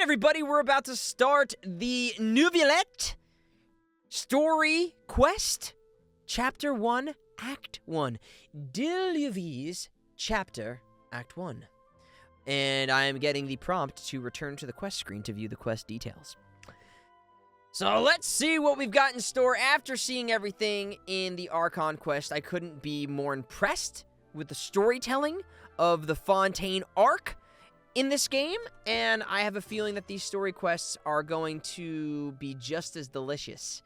everybody, we're about to start the Neuvillette story quest, Chapter 1, Act 1. Deleuze Chapter, Act 1. And I am getting the prompt to return to the quest screen to view the quest details. So let's see what we've got in store. After seeing everything in the Archon quest, I couldn't be more impressed with the storytelling of the Fontaine arc in this game, and I have a feeling that these story quests are going to be just as delicious.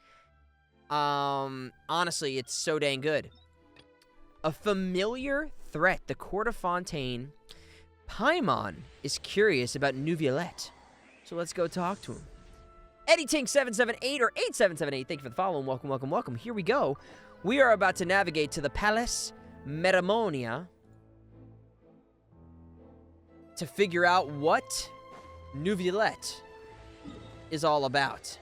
Honestly, it's so dang good. A familiar threat, the Court of Fontaine. Paimon is curious about Neuvillette, so let's go talk to him. EddieTink778 or 8778, thank you for the follow, and welcome, welcome, welcome. Here we go. We are about to navigate to the Palace Metamonia to figure out what Neuvillette is all about.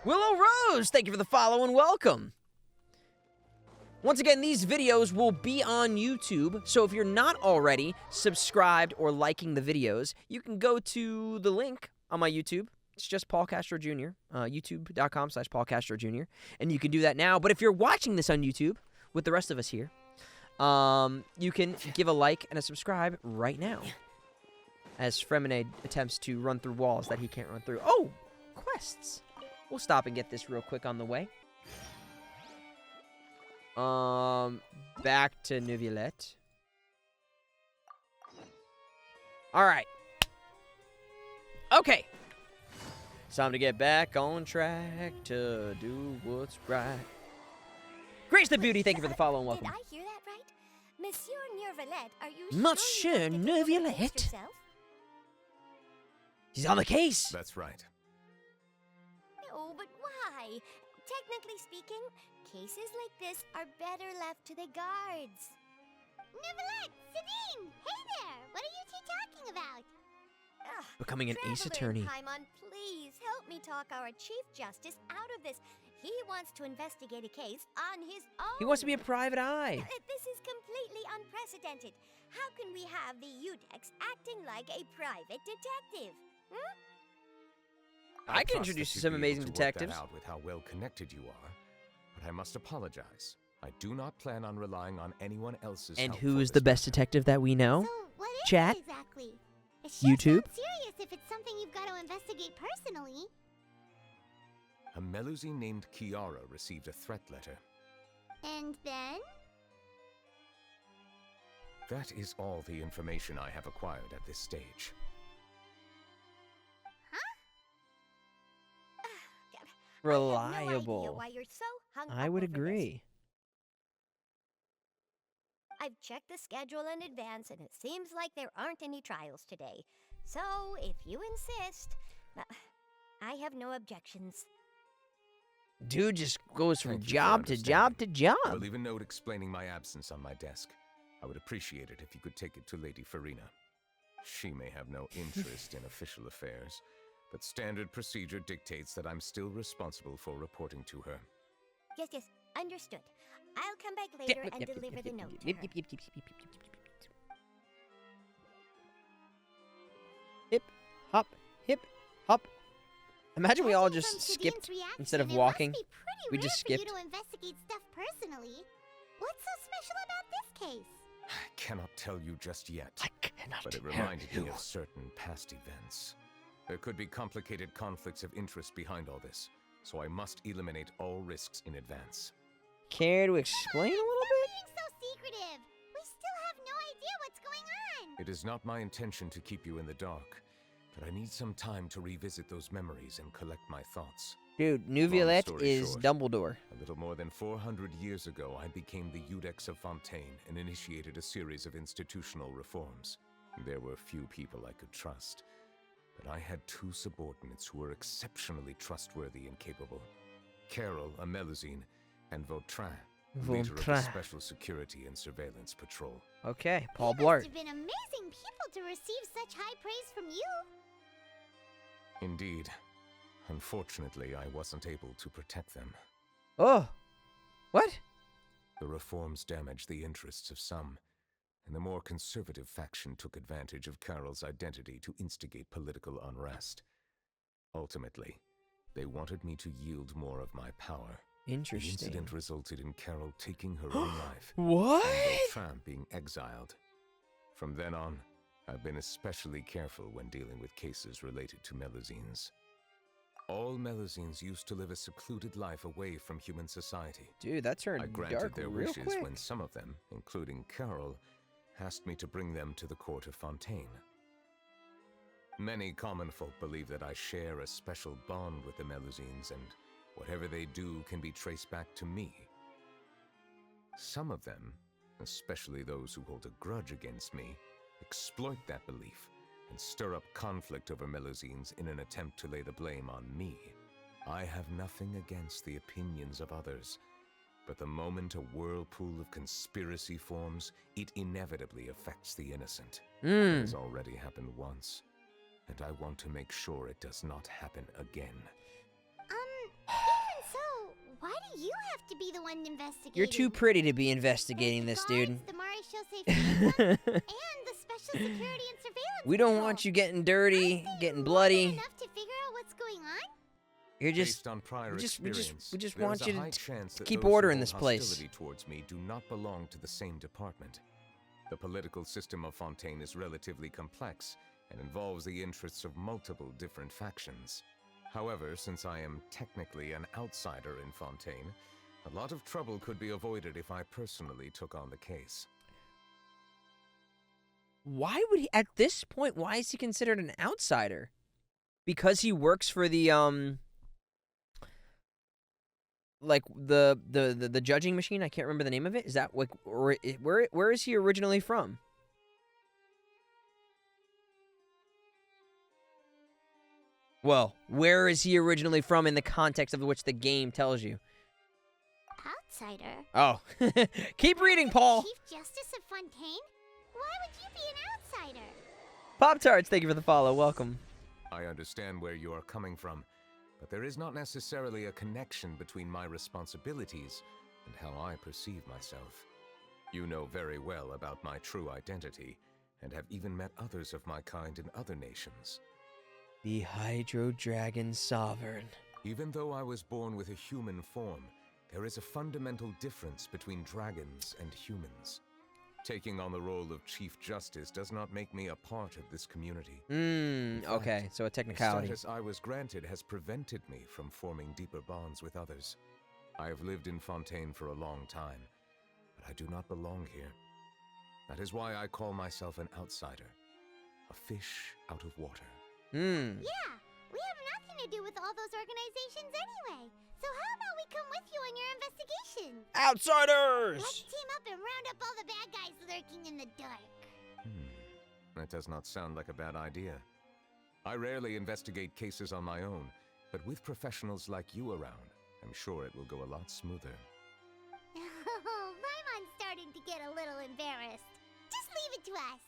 Willow Rose, thank you for the follow and welcome. Once again, these videos will be on YouTube, so if you're not already subscribed or liking the videos, you can go to the link on my YouTube. It's just Paul Castro Jr., youtube.com/Paul Castro Jr., and you can do that now. But if you're watching this on YouTube with the rest of us here, you can give a like and a subscribe right now, as Freminet attempts to run through walls that he can't run through. Oh, quests. We'll stop and get this real quick on the way. Back to Neuvillette. All right. Okay. It's time to get back on track to do what's right. Grace the Beauty, thank you for the follow and welcome. Did I hear that right? Monsieur Neuvillette, are you Monsieur sure you Neuvillette? He's on the case. That's right. No, but why? Technically speaking, cases like this are better left to the guards. Neuvillette! Sabine! Hey there! What are you two talking about? Ugh, Becoming an ace attorney. Paimon, please help me talk our Chief Justice out of this. He wants to investigate a case on his own. He wants to be a private eye. This is completely unprecedented. How can we have the Udex acting like a private detective? Hmm? I can introduce you to some amazing detectives. Out with how well connected you are, but I must apologize. I do not plan on relying on anyone else's. And help who for is the this best matter. detective that we know? So, what is Chat? it exactly? It sure YouTube? sounds serious if it's something you've got to investigate personally. A Melusine named Kiara received a threat letter. And then? That is all the information I have acquired at this stage. Reliable. Why you're so hung I up would over this. agree. I've checked the schedule in advance, and it seems like there aren't any trials today. So, if you insist, I have no objections. Dude just goes from Thank you for job to job to job. I will leave a note explaining my absence on my desk. I would appreciate it if you could take it to Lady Freminet. She may have no interest in official affairs, but standard procedure dictates that I'm still responsible for reporting to her. Yes, understood. I'll come back later and deliver the note to her. Hip, hop, hip, hop. Imagine we all Judging just from skipped Sabine's reaction, instead of it walking. Must be pretty We rare just for skipped. you to investigate stuff personally. What's so special about this case? I cannot tell you just yet, I cannot but it tell reminded you. me of certain past events. There could be complicated conflicts of interest behind all this, so I must eliminate all risks in advance. Care to explain a little Stop bit? being so secretive. We still have no idea what's going on. It is not my intention to keep you in the dark, but I need some time to revisit those memories and collect my thoughts. Dude, Long Neuvillette story is short, Dumbledore. A little more than 400 years ago, I became the Udex of Fontaine and initiated a series of institutional reforms. There were few people I could trust, but I had two subordinates who were exceptionally trustworthy and capable. Carol, a Melusine, and Vautrin, leader of the Vautrin. Special Security and Surveillance Patrol. Okay, Paul They must Blart. have been amazing people to receive such high praise from you. Indeed. Unfortunately, I wasn't able to protect them. Oh, what? The reforms damaged the interests of some, and the more conservative faction took advantage of Carol's identity to instigate political unrest. Ultimately, they wanted me to yield more of my power. Interesting. The incident resulted in Carol taking her own life. What? And Beltran being exiled. From then on, I've been especially careful when dealing with cases related to Melusines. All Melusines used to live a secluded life away from human society. Dude, that turned I granted dark their real wishes quick. when some of them, including Carol, asked me to bring them to the court of Fontaine. Many common folk believe that I share a special bond with the Melusines, and whatever they do can be traced back to me. Some of them, especially those who hold a grudge against me, exploit that belief and stir up conflict over Melusines in an attempt to lay the blame on me. I have nothing against the opinions of others, but the moment a whirlpool of conspiracy forms, it inevitably affects the innocent. It has already happened once, and I want to make sure it does not happen again. Even so, why do you have to be the one investigating? You're too pretty to be investigating this, dude. The Marisho safety and the special security and surveillance. We don't patrol. want you getting dirty, getting bloody. Enough to figure out what's going on? You're just Based on prior we just experience, want there is you a to high chance that keep those who order in hold this place. hostility towards me do not belong to the same department. The political system of Fontaine is relatively complex and involves the interests of multiple different factions. However, since I am technically an outsider in Fontaine, a lot of trouble could be avoided if I personally took on the case. why would he at this point, why is he considered an outsider? Because he works for the like the judging machine? I can't remember the name of it. Is that like where is he originally from? Well, where is he originally from in the context of which the game tells you? Outsider? Oh. Keep reading, Paul. Chief Justice of Fontaine? Why would you be an outsider? Pop-Tarts, thank you for the follow. Welcome. I understand where you are coming from, but there is not necessarily a connection between my responsibilities and how I perceive myself. You know very well about my true identity, and have even met others of my kind in other nations. The Hydro Dragon Sovereign. Even though I was born with a human form, there is a fundamental difference between dragons and humans. Taking on the role of Chief Justice does not make me a part of this community. Okay, so a The technicality. status I was granted has prevented me from forming deeper bonds with others. I have lived in Fontaine for a long time, but I do not belong here. That is why I call myself an outsider, a fish out of water. Yeah, we have nothing to do with all those organizations anyway. So how about we come with you on your investigation? Outsiders! Let's team up and round up all the bad guys lurking in the dark. That does not sound like a bad idea. I rarely investigate cases on my own, but with professionals like you around, I'm sure it will go a lot smoother. Oh, Paimon's starting to get a little embarrassed. Just leave it to us.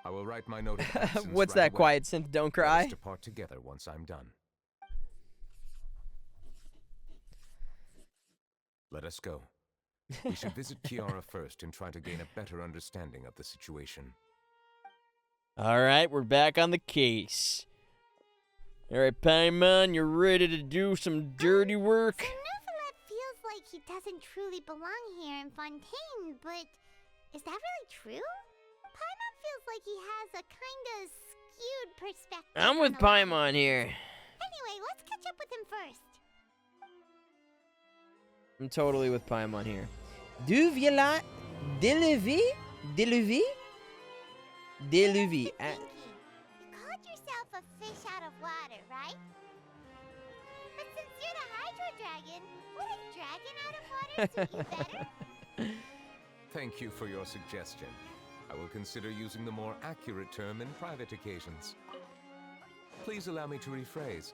I will write my note of absence What's right that, away. Quiet Synth? Don't Let us cry. depart together once I'm done. Let us go. We should visit Kiara first and try to gain a better understanding of the situation. All right, we're back on the case. All right, Paimon, you're ready to do some dirty work? So Neuvillette feels like he doesn't truly belong here in Fontaine, but is that really true? Paimon feels like he has a kinda skewed perspective. I'm on with the world. Paimon here. Anyway, let's catch up with him first. I'm totally with Paimon here. Neuvillette, Deluvi? Pinky, Deluvi. you called yourself a fish out of water, right? But since you're the Hydro Dragon, would a dragon out of water suit you better? Thank you for your suggestion. I will consider using the more accurate term in private occasions. Please allow me to rephrase.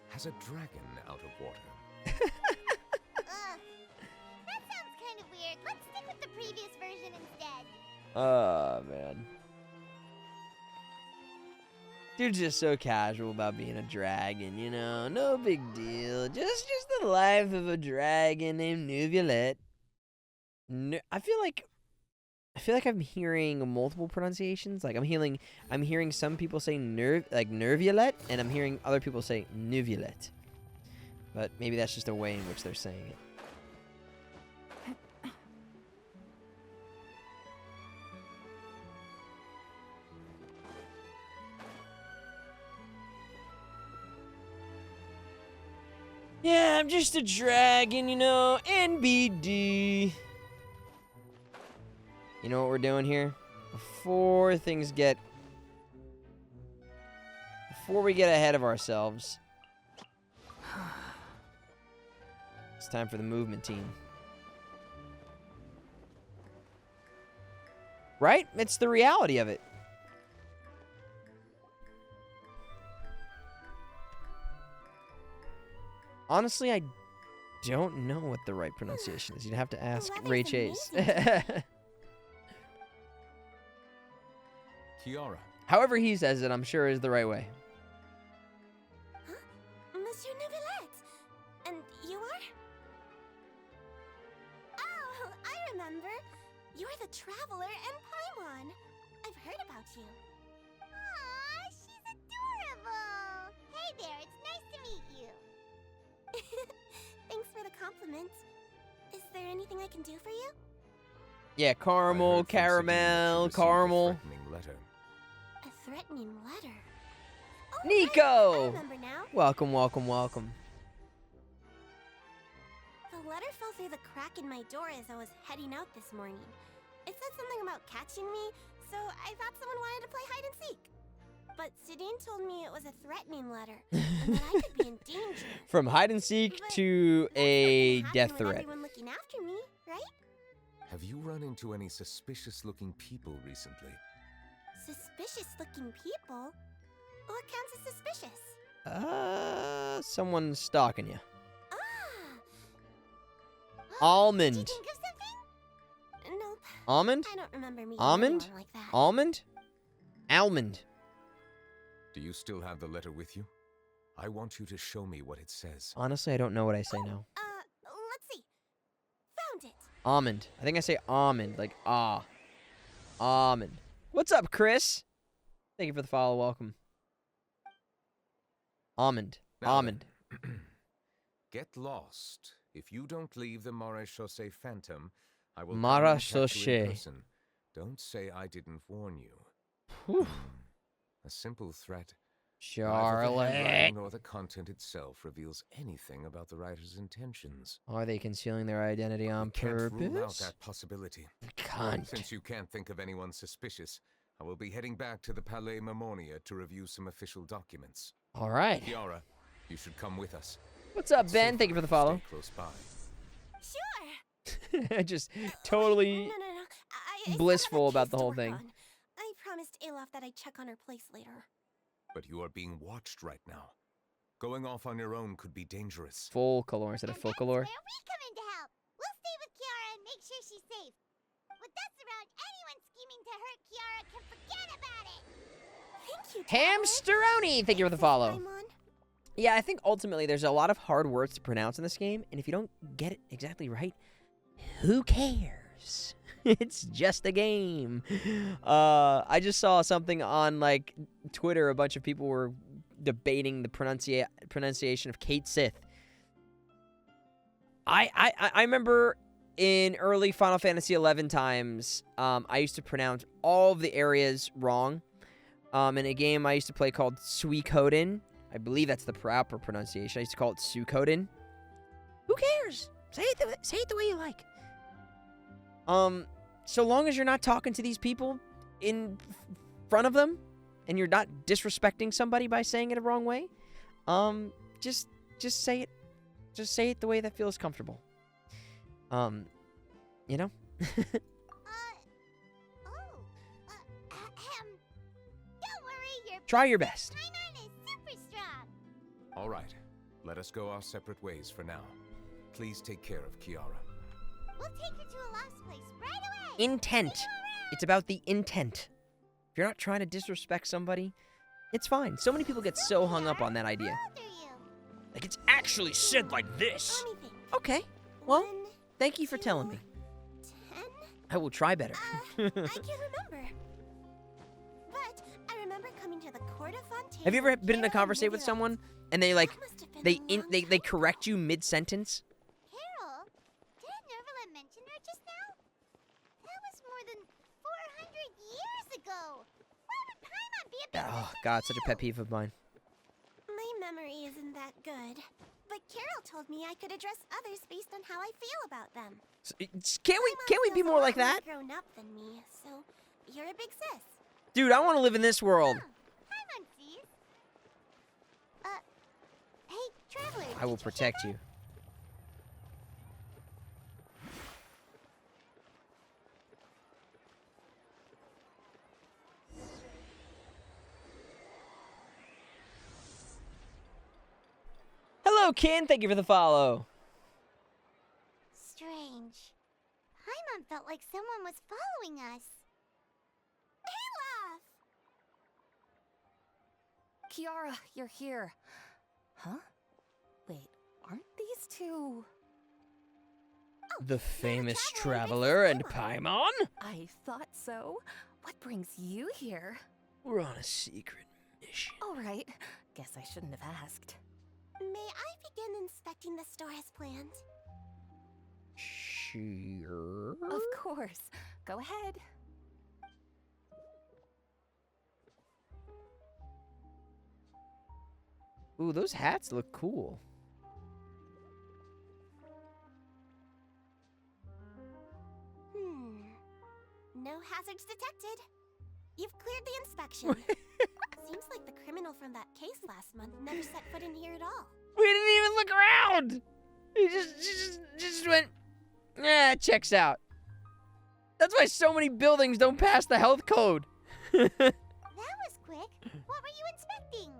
Has a dragon out of water? Ugh. That sounds kind of weird. Let's stick with the previous version instead. Oh, man. Dude's just so casual about being a dragon, you know? No big deal. Just the life of a dragon named Neuvillette. I feel like I feel like I'm hearing multiple pronunciations. Like I'm hearing some people say Neuvillette, and I'm hearing other people say Neuvillette. But maybe that's just a way in which they're saying it. Yeah, I'm just a dragon, you know, NBD. You know what we're doing here? Before we get ahead of ourselves, it's time for the movement team. Right? It's the reality of it. Honestly, I don't know what the right pronunciation is. You'd have to ask Ray Chase. Kiara. However he says it, I'm sure is the right way. Huh? Monsieur Neuvillette! And you are? Oh, I remember. You are the Traveler and Paimon. I've heard about you. Aw, she's adorable. Hey there, it's nice to meet you. Thanks for the compliment. Is there anything I can do for you? Yeah, caramel, caramel, caramel. A threatening letter? Oh, Nico! right, I remember now. Welcome, welcome, welcome. The letter fell through the crack in my door as I was heading out this morning. It said something about catching me, so I thought someone wanted to play hide and seek. But Sidine told me it was a threatening letter, and that I could be in danger. From hide and seek But to that's a not gonna death happen with threat. everyone looking after me, right? Have you run into any suspicious-looking people recently? Suspicious-looking people? What counts as suspicious? Someone's stalking you. Ah! Almond. Did you think of something? Nope. Almond? I don't remember meeting Almond? anyone like that. Almond? Almond. Do you still have the letter with you? I want you to show me what it says. Honestly, I don't know what I say now. Let's see. Found it. Almond. I think I say almond, like ah. Almond. What's up, Chris? Thank you for the follow. Welcome. Almond. Now Almond. then. Get lost. If you don't leave the Maréchaussée Phantom, I will come and catch you in Maréchaussée. person. Don't say I didn't warn you. Whew. A simple threat. Neither the Charlotte. handwriting nor the content itself reveals anything about the writer's intentions. Are they concealing their identity on We can't rule out purpose? that possibility. Cunt. Since you can't think of anyone suspicious, I will be heading back to the Palais Mermonia to review some official documents. All right. Kiara, you should come with us. What's up, Ben? Thank you for the follow. Stay close by. Sure. Just totally No. I still have a blissful case about the to whole work thing. on. I promised Alof that I'd check on her place later. But you are being watched right now. Going off on your own could be dangerous. full color instead of full color. Where we come in to help. We'll stay with Kiara and make sure she's safe. With us around, anyone scheming to hurt Kiara can forget about it. Thank you, Hamsteroni, thank you for the follow. Paimon. Yeah, I think ultimately there's a lot of hard words to pronounce in this game, and if you don't get it exactly right, who cares? It's just a game. I just saw something on like Twitter. A bunch of people were debating the pronunciation of Kate Sith. I remember in early Final Fantasy XI times, I used to pronounce all of the areas wrong. In a game I used to play called Suikoden. I believe that's the proper pronunciation. I used to call it Suikoden. Who cares? Say it the way you like. So long as you're not talking to these people in front of them, and you're not disrespecting somebody by saying it the wrong way, just say it. Just say it the way that feels comfortable. You know? Don't worry, your Try your best. Paimon is super strong. All right, let us go our separate ways for now. Please take care of Kiara. We'll take her to a lost place right away. Intent. It's about the intent. If you're not trying to disrespect somebody, it's fine. So many people get so hung up on that idea. How old are you? Like, it's actually said like this. Let me think. Okay. Well, 1, thank you for telling me. 10? I will try better. I can't remember. But I remember coming to the court of Fontaine. Have you ever been in a Carol and conversation with Neuvillette. someone and they like That must have been a long they time correct you mid-sentence? Carol? Didn't Neuvillette mention her just now? That was more than 400 years ago. Why would Paimon be a big Oh sister god, to such a you? pet peeve of mine. My memory isn't that good. But Carol told me I could address others based on how I feel about them. Can't we be more like that? Grown up than me, so you're a big sis. Dude, I want to live in this world. Paimon sees. Hey, Traveler. I will did you hear protect that? you. Hello, Ken. Thank you for the follow. Strange. Paimon felt like someone was following us. Kiara, you're here. Huh? Wait, aren't these two? The famous traveler, traveler and this is Paimon? I thought so. What brings you here? We're on a secret mission. All right. Guess I shouldn't have asked. May I begin inspecting the store as planned? Sure. Of course. Go ahead. Ooh, those hats look cool. No hazards detected. You've cleared the inspection. Seems like the criminal from that case last month never set foot in here at all. We didn't even look around. He just went, checks out. That's why so many buildings don't pass the health code. That was quick. What were you inspecting?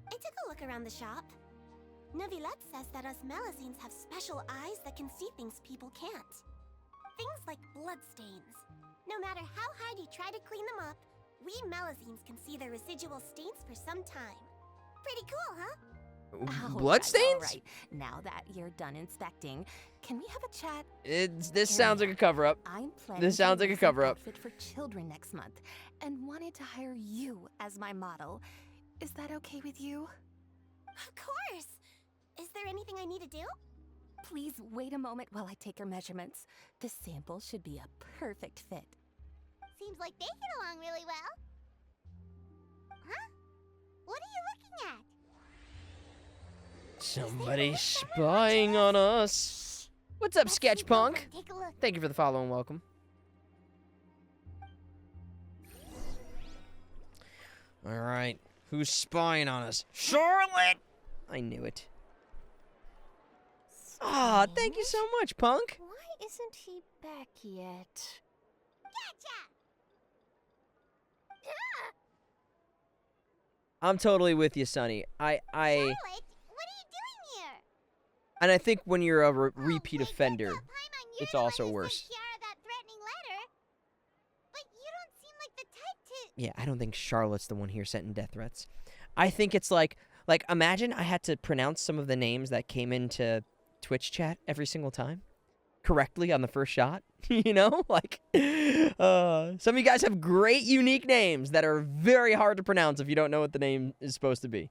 I took a look around the shop. Neuvillette says that us Melusines have special eyes that can see things people can't. Things like bloodstains. No matter how hard you try to clean them up, we Melusines can see their residual stains for some time. Pretty cool, huh? Bloodstains? All right. Now that you're done inspecting, can we have a chat? This sounds like a cover-up. I'm planning This sounds to like a release an cover-up. outfit for children next month, and wanted to hire you as my model. Is that okay with you? Of course! Is there anything I need to do? Please wait a moment while I take your measurements. The sample should be a perfect fit. Seems like they get along really well. Huh? What are you looking at? Somebody's spying on us. What's up, Let's sneak over Sketchpunk? and take a look. Thank you for the follow and welcome. All right, who's spying on us? Charlotte! I knew it. Aw, thank you so much, Punk. Why isn't he back yet? Gotcha! I'm totally with you, Sonny. Charlotte, what are you doing here? And I think when you're a repeat Oh, wait, that's offender, not Paimon. You're it's the one also who sent worse. Kiara that threatening letter. But you don't seem like the type to... Yeah, I don't think Charlotte's the one here sending death threats. I think it's like imagine I had to pronounce some of the names that came into Twitch chat every single time correctly on the first shot. You know, like some of you guys have great unique names that are very hard to pronounce if you don't know what the name is supposed to be.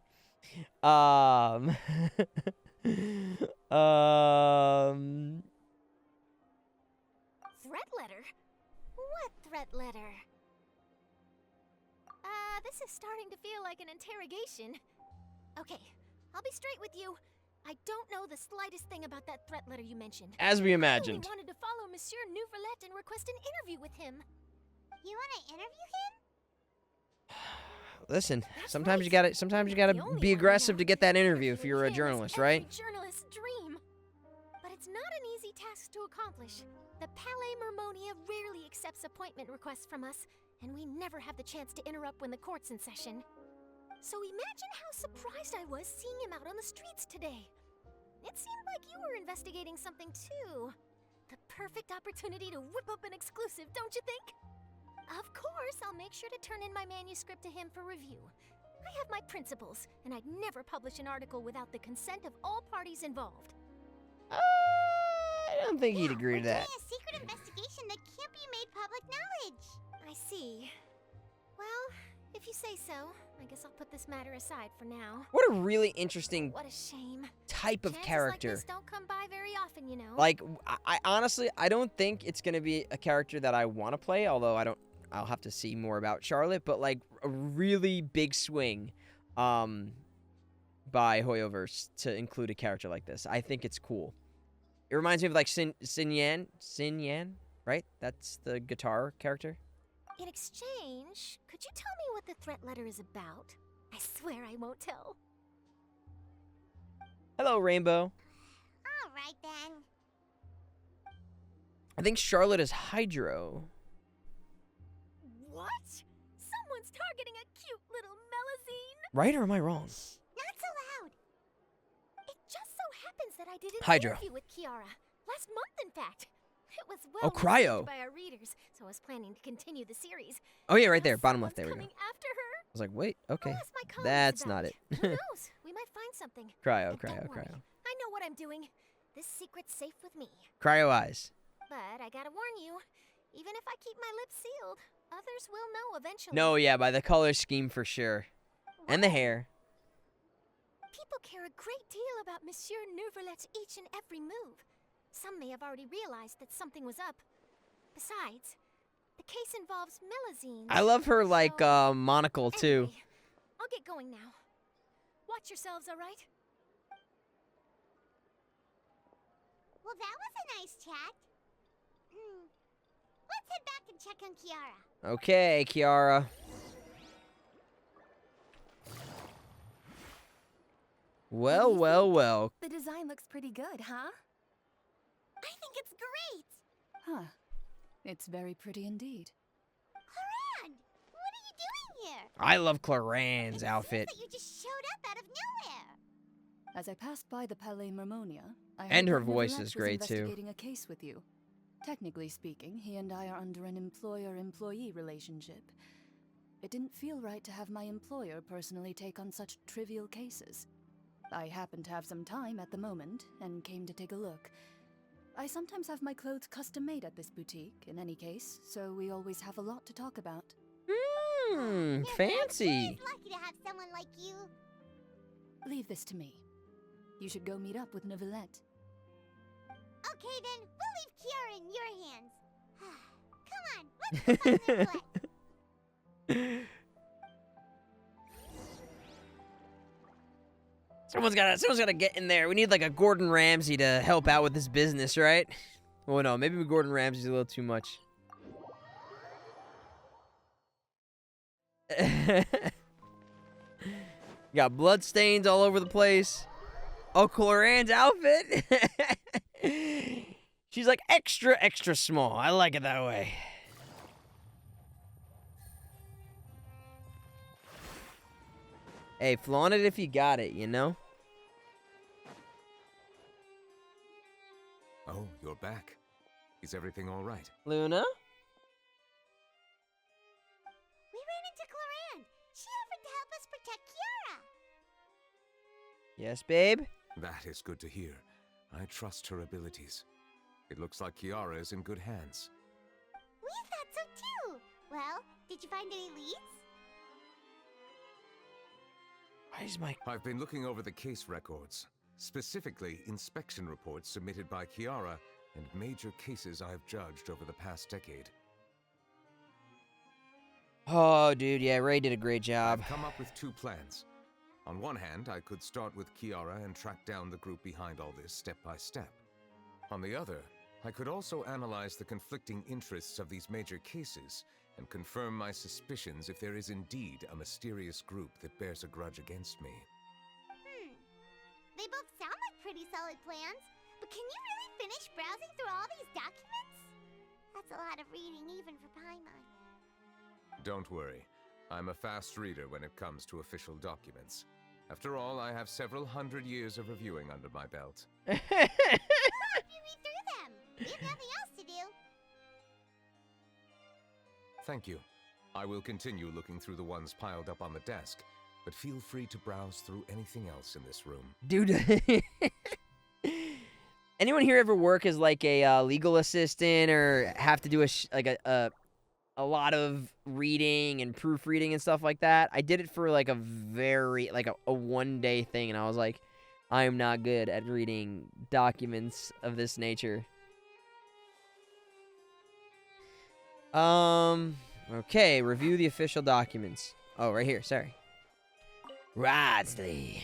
Threat letter? What threat letter? This is starting to feel like an interrogation. Okay, I'll be straight with you. I don't know the slightest thing about that threat letter you mentioned. As we I imagined. only wanted to follow Monsieur Neuvillette and request an interview with him. You want to interview him? Listen, That's sometimes right. you gotta The only be one aggressive now. to get that interview if Interviewing you're a him is journalist, every right? journalist's dream. But it's not an easy task to accomplish. The Palais Mermonia rarely accepts appointment requests from us, and we never have the chance to interrupt when the court's in session. So imagine how surprised I was seeing him out on the streets today. It seemed like you were investigating something too. The perfect opportunity to whip up an exclusive, don't you think? Of course, I'll make sure to turn in my manuscript to him for review. I have my principles, and I'd never publish an article without the consent of all parties involved. don't think he'd agree to we're that. doing a secret investigation that can't be made public knowledge. I see. Well, if you say so, I guess I'll put this matter aside for now. What a really interesting What a shame. type of Chances character. like this don't come by very often, you know. Like, I honestly, I don't think it's gonna be a character that I want to play, although I'll have to see more about Charlotte, but like a really big swing by Hoyoverse to include a character like this. I think it's cool. It reminds me of like Sin Yan, right? That's the guitar character. In exchange, could you tell me what the threat letter is about? I swear I won't tell. Hello, Rainbow. All right then. I think Charlotte is Hydro. What? Someone's targeting a cute little Melazine? Right, or am I wrong? Not so loud. It just so happens that I did an Hydro. interview with Kiara. Last month, in fact. It was well Oh, Cryo. received by our readers, so I was planning to continue the series. Oh yeah, right Now there, bottom left. There someone's we go. coming after her. I was like, wait, okay, I'll ask my colleagues that's about not it. Who knows? We might find something. Cryo, But don't cryo, worry, cryo. I know what I'm doing. This secret's safe with me. Cryo eyes. But I gotta warn you, even if I keep my lips sealed, others will know eventually. No, yeah, by the color scheme for sure. And the hair. People care a great deal about Monsieur Neuvillette's each and every move. Some may have already realized that something was up. Besides, the case involves Melazine. I love her like monocle too. Anyway, I'll get going now. Watch yourselves, all right? Well, that was a nice chat. Let's head back and check on Kiara. Okay, Kiara. Well, well, well. The design looks pretty good, huh? I think it's great. Huh. It's very pretty indeed. Cloran, what are you doing here? I love Cloran's It outfit. seems that you just showed up out of nowhere. As I passed by the Palais Mermonia, I And heard her that voice Neuvillette is was great, too. investigating a case with you. Technically speaking, he and I are under an employer-employee relationship. It didn't feel right to have my employer personally take on such trivial cases. I happened to have some time at the moment and came to take a look. I sometimes have my clothes custom made at this boutique, in any case, so we always have a lot to talk about. Mmm, Your fancy. family is lucky to have someone like you. Leave this to me. You should go meet up with Neuvillette. Okay then, we'll leave Kiara in your hands. Come on, let's go find Neuvillette. Someone's gotta get in there. We need like a Gordon Ramsay to help out with this business, right? Oh no, maybe Gordon Ramsay's a little too much. Got blood stains all over the place. Oh, Cloran's outfit. She's like extra, extra small. I like it that way. Hey, flaunt it if you got it, you know? Oh, you're back. Is everything all right? Luna? We ran into Cloran. She offered to help us protect Kiara. Yes, babe? That is good to hear. I trust her abilities. It looks like Kiara is in good hands. We thought so too. Well, did you find any leads? Why is my... I've been looking over the case records, specifically inspection reports submitted by Kiara and major cases I've judged over the past decade. Oh, dude, yeah, Ray did a great job. I've come up with two plans. On one hand, I could start with Kiara and track down the group behind all this step by step. On the other, I could also analyze the conflicting interests of these major cases and confirm my suspicions if there is indeed a mysterious group that bears a grudge against me. They both sound like pretty solid plans, but can you really finish browsing through all these documents? That's a lot of reading even for Paimon. Don't worry, I'm a fast reader when it comes to official documents. After all, I have several hundred years of reviewing under my belt. Hope you read through them. We have nothing else to do. Thank you. I will continue looking through the ones piled up on the desk, but feel free to browse through anything else in this room. Dude. Anyone here ever work as like a legal assistant or have to do a lot of reading and proofreading and stuff like that? I did it for like a very like a 1-day thing, and I was like, I am not good at reading documents of this nature. Okay, review the official documents. Oh, right here, sorry. Ridsley.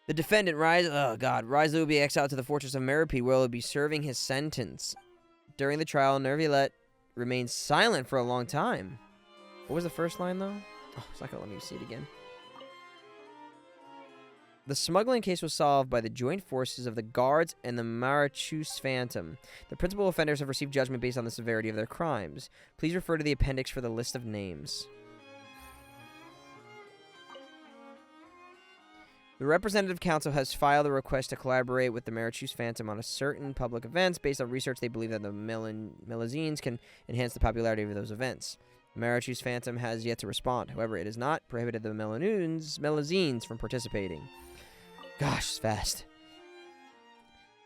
The defendant, Ridsley will be exiled to the fortress of Meropide, where he will be serving his sentence. During the trial, Neuvillette remained silent for a long time. What was the first line, though? Oh, it's not going to let me see it again. The smuggling case was solved by the joint forces of the guards and the Marachus Phantom. The principal offenders have received judgment based on the severity of their crimes. Please refer to the appendix for the list of names. The Representative Council has filed a request to collaborate with the Marachus Phantom on certain public events based on research they believe that the Melazines can enhance the popularity of those events. The Marachus Phantom has yet to respond. However, it has not prohibited the Melazines from participating. Gosh, it's fast.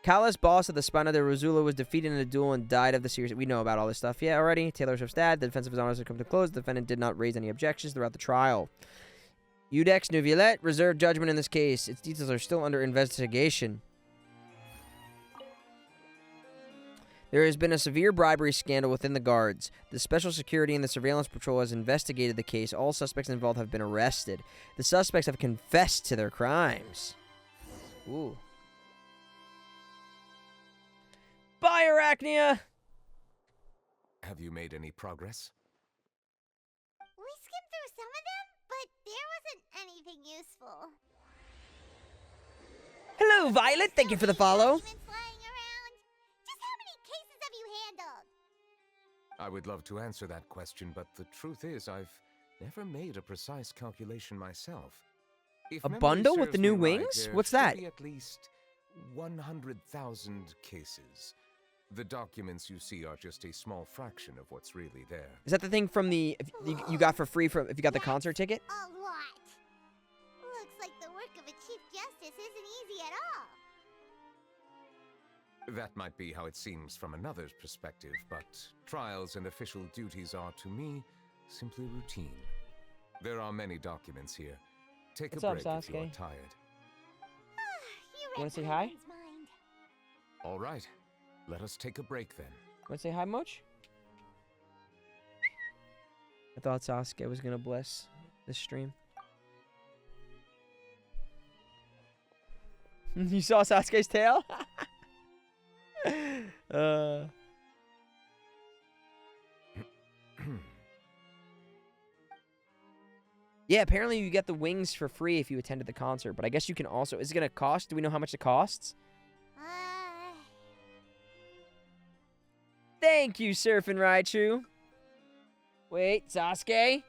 Kalas, boss of the Spina de Rosula, was defeated in a duel and died of the series. We know about all this stuff. Yeah, already. Taylor Swift's dad. The defense of his honors had come to close. The defendant did not raise any objections throughout the trial. Iudex Neuvillette reserved judgment in this case. Its details are still under investigation. There has been a severe bribery scandal within the guards. The Special Security and the Surveillance Patrol has investigated the case. All suspects involved have been arrested. The suspects have confessed to their crimes. Ooh. Bye, Arachnia! Have you made any progress? We skimmed through some of them, but there wasn't anything useful. Hello, Violet. Thank you for the follow. Documents lying around. Just how many cases have you handled? I would love to answer that question, but the truth is I've never made a precise calculation myself. If A memory bundle with serves the new me right, wings? there What's should that? be at least 100,000 cases. The documents you see are just a small fraction of what's really there. Is that the thing from the you got for free from if you got the concert ticket? A lot. Looks like the work of a Chief Justice isn't easy at all. That might be how it seems from another's perspective, but trials and official duties are, to me, simply routine. There are many documents here. Take What's a up, break if you're Sasuke? tired. You read Wanna say hi? Paimon's mind. All right, let us take a break then. Want to say hi, Moch? I thought Sasuke was gonna bless this stream. You saw Sasuke's tail? Yeah, apparently you get the wings for free if you attended the concert, but I guess you can also... Is it gonna cost? Do we know how much it costs? Thank you, Surfin' Raichu. Wait, Sasuke?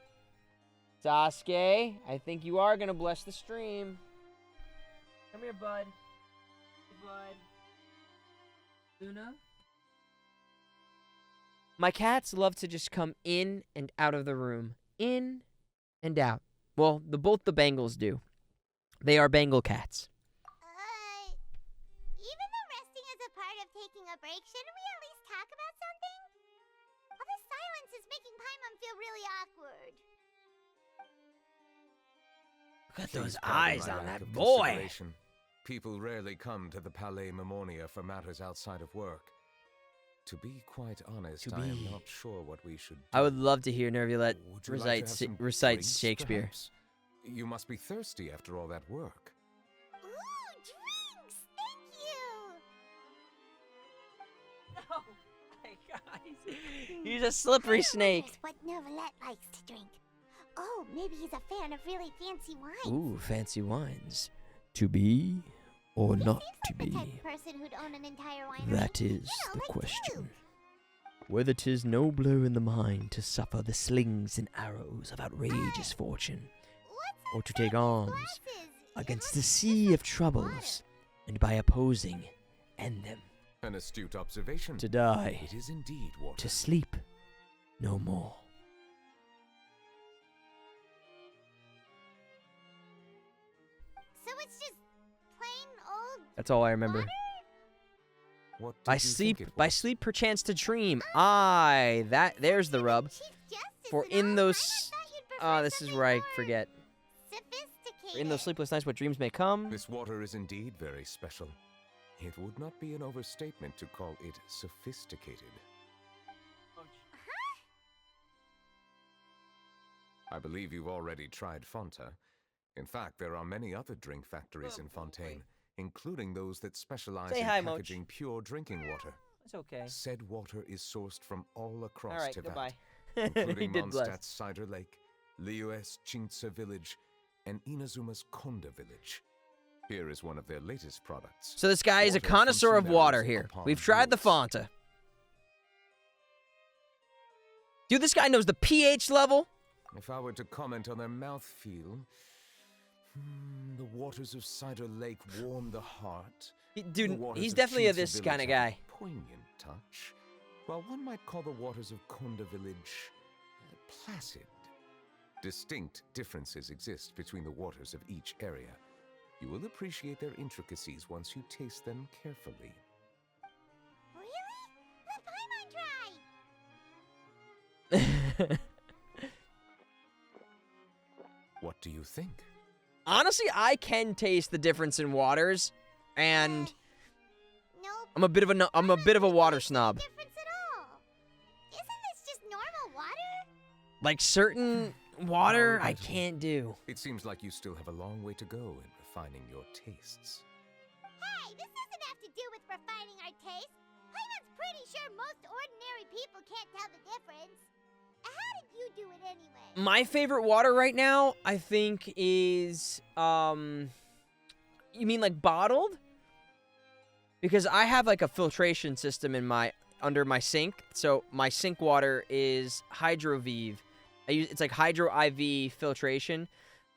Sasuke, I think you are gonna bless the stream. Come here, bud. Bud. Luna? My cats love to just come in and out of the room. In and out. Well, both the Bengals do. They are Bengal cats. Even though resting is a part of taking a break, shouldn't we at least talk about something? All this silence is making Paimon feel really awkward. Look at those Please pardon eyes my on lack that of boy. consideration. People rarely come to the Palais Mammonia for matters outside of work. To be quite honest, I am not sure what we should do. I would love to hear Neuvillette Would you like to have some recite drinks, Shakespeare. perhaps? You must be thirsty after all that work. Ooh, drinks! Thank you! Oh my God, he's a slippery snake. Wonders what Neuvillette likes to drink. Oh, maybe he's a fan of really fancy wines. Ooh, fancy wines. To be or He not seems to like the be? type of person who'd own an entire winery. That is You know, the like question. you. Whether 'tis nobler in the mind to suffer the slings and arrows of outrageous fortune, What's or to inside take these arms glasses? It against looks the just sea like of troubles, water. and by opposing, end them, An astute observation. to die, It is indeed water. to sleep no more. So it's That's all I remember. What did By you think it by was? sleep perchance to dream. Aye, there's the rub. For in those, this is where I forget. For in those sleepless nights, what dreams may come. This water is indeed very special. It would not be an overstatement to call it sophisticated. I believe you've already tried Fanta. In fact, there are many other drink factories in Fontaine, including those that specialize Say in hi, Moch. packaging pure drinking water. It's okay. Said water is sourced from all across All right, Teyvat, goodbye. including He did bless. Mondstadt's Cider Lake, Liyue's Chintsa Village, and Inazuma's Konda Village. Here is one of their latest products. So this guy is a Water from connoisseur of sea water meadows here. upon We've tried the hills. Fanta. Dude, this guy knows the pH level. If I were to comment on their mouthfeel, the waters of Cider Lake warm the heart. He- The Dude, waters he's of definitely a Chintsa this Village kind of have guy. a poignant touch, while one might call the waters of Konda Village placid. Distinct differences exist between the waters of each area. You will appreciate their intricacies once you taste them carefully. Really? Let Paimon try! What do you think? Honestly, I can taste the difference in waters, and Nope. I'm a bit of a water snob. Difference at all. Isn't this just normal water? Like certain water, I little. can't do. It seems like you still have a long way to go in refining your tastes. Hey, this doesn't have to do with refining our taste. Paimon's pretty sure most ordinary people can't tell the difference. How did you do it anyway? My favorite water right now, I think, is you mean like bottled? Because I have like a filtration system in under my sink. So my sink water is Hydrovive. It's like Hydro IV filtration.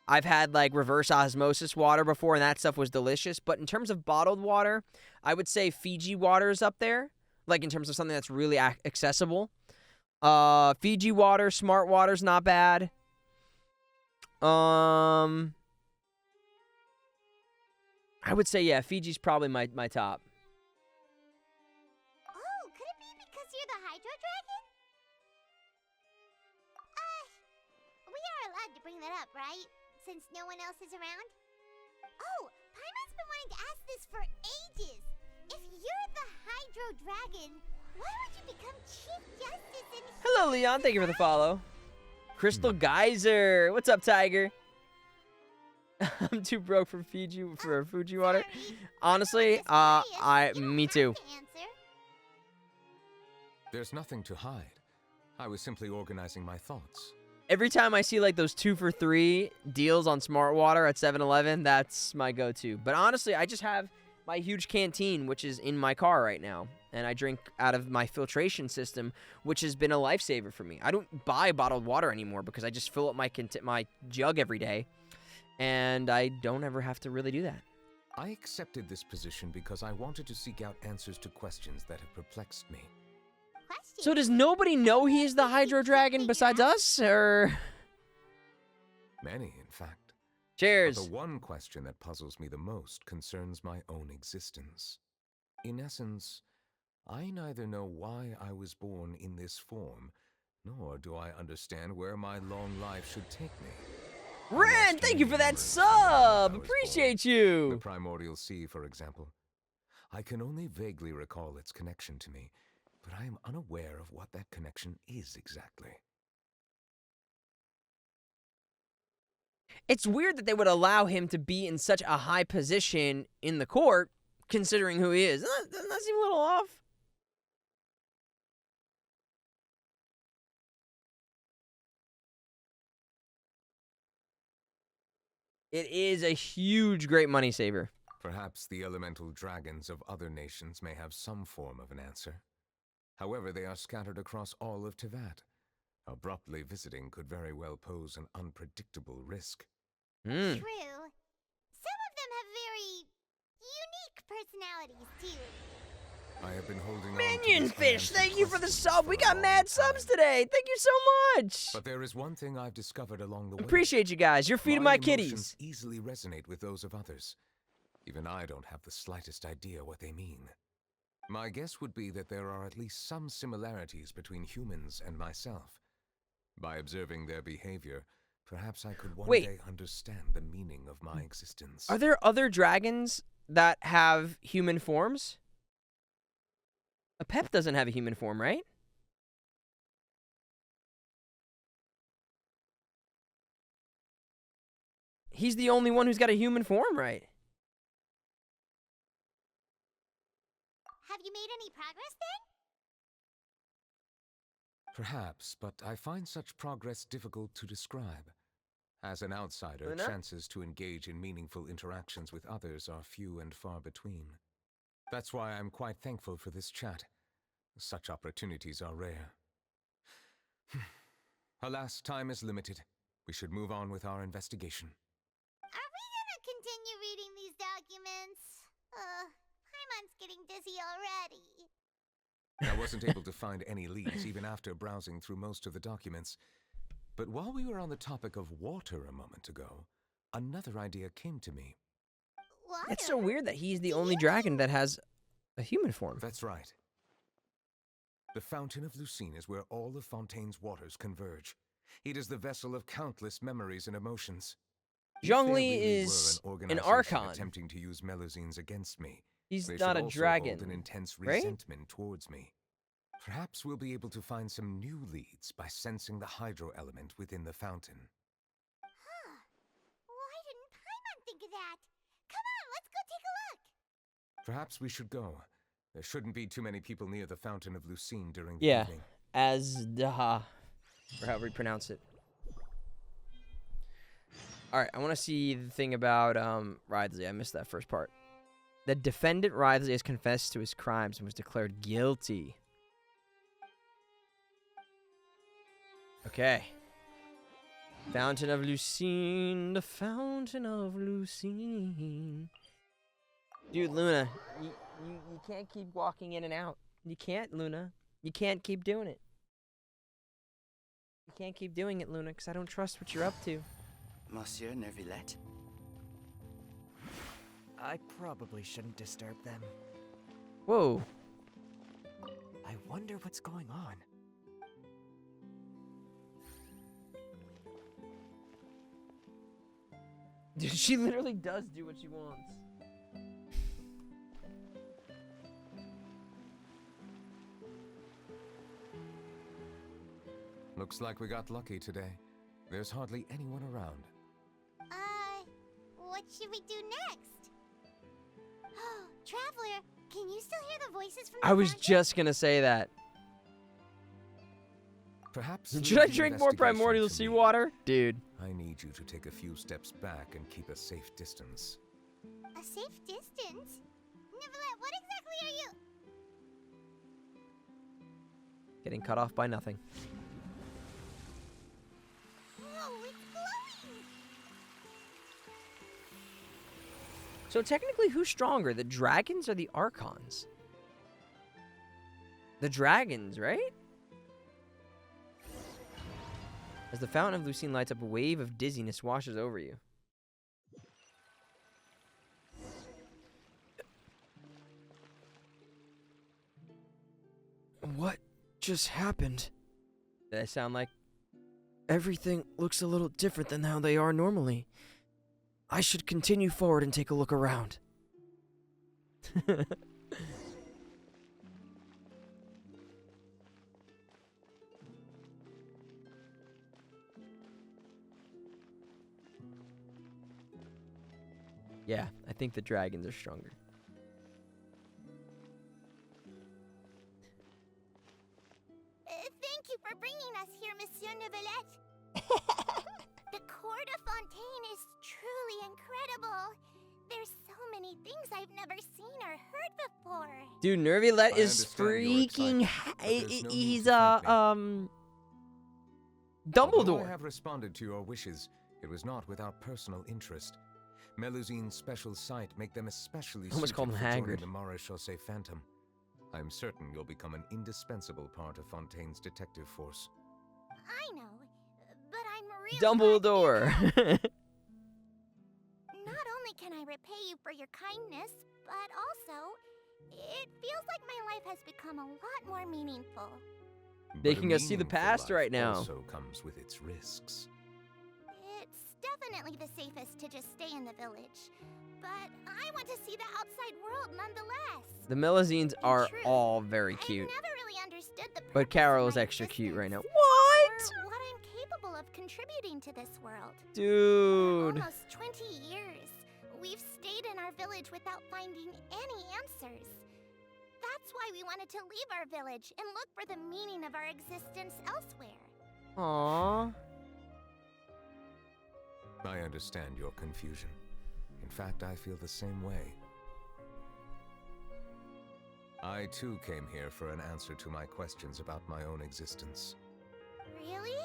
I've had like reverse osmosis water before, and that stuff was delicious. But in terms of bottled water, I would say Fiji water is up there. Like in terms of something that's really accessible. Fiji water, Smart water's not bad. I would say, yeah, Fiji's probably my top. Oh, could it be because you're the Hydro Dragon? We are allowed to bring that up, right? Since no one else is around? Oh, Paimon's been wanting to ask this for ages. If you're the Hydro Dragon, why would you become Chief Justice in Hello, Leon. Thank you for the follow. Crystal Geyser. What's up, Tiger? I'm too broke for Fuji water. Sorry. Honestly, I'm just curious. You don't me have too. to answer. There's nothing to hide. I was simply organizing my thoughts. Every time I see like those 2 for 3 deals on Smart Water at 7-Eleven, that's my go-to. But honestly, I just have my huge canteen, which is in my car right now. And I drink out of my filtration system, which has been a lifesaver for me. I don't buy bottled water anymore because I just fill up my jug every day. And I don't ever have to really do that. I accepted this position because I wanted to seek out answers to questions that have perplexed me. Question. So does nobody know he is the Hydro Dragon besides us, or? Many, in fact. But Cheers. the one question that puzzles me the most concerns my own existence. In essence, I neither know why I was born in this form, nor do I understand where my long life should take me. Ren, thank you for that Remembrance sub. of when I was Appreciate born. The you. primordial sea, for example. I can only vaguely recall its connection to me, but I am unaware of what that connection is exactly. It's weird that they would allow him to be in such a high position in the court, considering who he is. Doesn't that seem a little off? It is a huge, great money saver. Perhaps the elemental dragons of other nations may have some form of an answer. However, they are scattered across all of Teyvat. Abruptly visiting could very well pose an unpredictable risk. Hmm. True. Some of them have very unique personalities, too. I have been holding on to Minion these Fish, unanswered thank you for the questions sub. for We a got long mad subs time. today. Thank you so much. But there is one thing I've discovered along the way. Appreciate you guys. You're feeding my emotions kitties. easily resonate with those of others. Even I don't have the slightest idea what they mean. My guess would be that there are at least some similarities between humans and myself. By observing their behavior, perhaps I could one Wait. day understand the meaning of my existence. Are there other dragons that have human forms? A Pep doesn't have a human form, right? He's the only one who's got a human form, right? Have you made any progress then? Perhaps, but I find such progress difficult to describe. As an outsider, Luna? chances to engage in meaningful interactions with others are few and far between. That's why I'm quite thankful for this chat. Such opportunities are rare. Alas, time is limited. We should move on with our investigation. Are we gonna continue reading these documents? Paimon's getting dizzy already. I wasn't able to find any leads even after browsing through most of the documents. But while we were on the topic of water a moment ago, another idea came to me. What? It's so weird that he's the only dragon that has a human form. That's right. The Fountain of Lucine is where all of Fontaine's waters converge. It is the vessel of countless memories and emotions. If there Zhongli really is were an organization Archon. attempting to use Melusines against me, He's they not should a also dragon, hold an intense right? resentment towards me. Perhaps we'll be able to find some new leads by sensing the hydro element within the fountain. Huh. Why didn't Paimon think of that? Come on, let's go take a look. Perhaps we should go. There shouldn't be too many people near the Fountain of Lucine during the Yeah, evening. Azdaha, or however you pronounce it. All right, I want to see the thing about Wriothesley. I missed that first part. The defendant Wriothesley has confessed to his crimes and was declared guilty. Okay. Fountain of Lucine, the Fountain of Lucine. Dude, Luna, you can't keep walking in and out. You can't, Luna. You can't keep doing it. You can't keep doing it, Luna, because I don't trust what you're up to. Monsieur Neuvillette? I probably shouldn't disturb them. Whoa. I wonder what's going on. Dude, she literally does do what she wants. Looks like we got lucky today. There's hardly anyone around. What should we do next? Oh, Traveler, can you still hear the voices from the I was fountain? just gonna say that. Perhaps. Should leave I the drink more investigation primordial to me. seawater? Dude. I need you to take a few steps back and keep a safe distance. A safe distance? Neuvillette, what exactly are you? Getting cut off by nothing. Oh, it's glowing! So technically, who's stronger, the dragons or the archons? The dragons, right? As the Fountain of Lucine lights up, a wave of dizziness washes over you. What just happened? Did I sound like... Everything looks a little different than how they are normally. I should continue forward and take a look around. Yeah, I think the dragons are stronger. Thank you for bringing us here, Monsieur Neuvillette. The Court of Fontaine is truly incredible. There's so many things I've never seen or heard before. Dude, Neuvillette I is understand your freaking... excitement, but there's no need He's, to thank me. Although I Dumbledore. have responded to your wishes, it was not without personal interest. Melusine's special sight make them especially Almost suited called him for joining Hagrid. the Maréchaussée Phantom. I'm certain you'll become an indispensable part of Fontaine's detective force. I know, but I'm really Dumbledore. Not only can I repay you for your kindness, but also, it feels like my life has become a lot more meaningful. Making us see the meaningful past life right now. Also comes with its risks. It's definitely the safest to just stay in the village, but I want to see the outside world nonetheless. The Melazines In are truth, all very I've cute. never really understood the But purpose Carol of is my extra cute right now. existence, What? or what I'm capable of contributing to this world. Dude. Almost 20 years, we've stayed in our village without finding any answers. That's why we wanted to leave our village and look for the meaning of our existence elsewhere. Aww. I understand your confusion. In fact, I feel the same way. I too came here for an answer to my questions about my own existence. Really?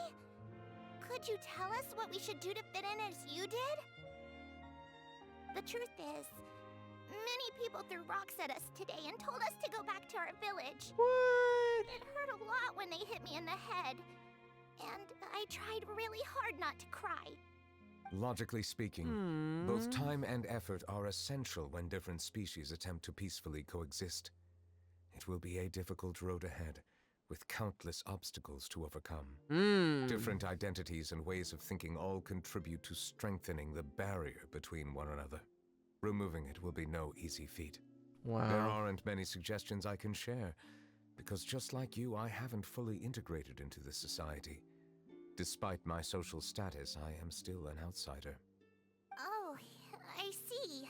Could you tell us what we should do to fit in as you did? The truth is, many people threw rocks at us today and told us to go back to our village. What? It hurt a lot when they hit me in the head, and I tried really hard not to cry. Logically speaking, both time and effort are essential when different species attempt to peacefully coexist. It will be a difficult road ahead, with countless obstacles to overcome. Different identities and ways of thinking all contribute to strengthening the barrier between one another. Removing it will be no easy feat. Wow. There aren't many suggestions I can share, because just like you, I haven't fully integrated into this society. Despite my social status, I am still an outsider. Oh, I see.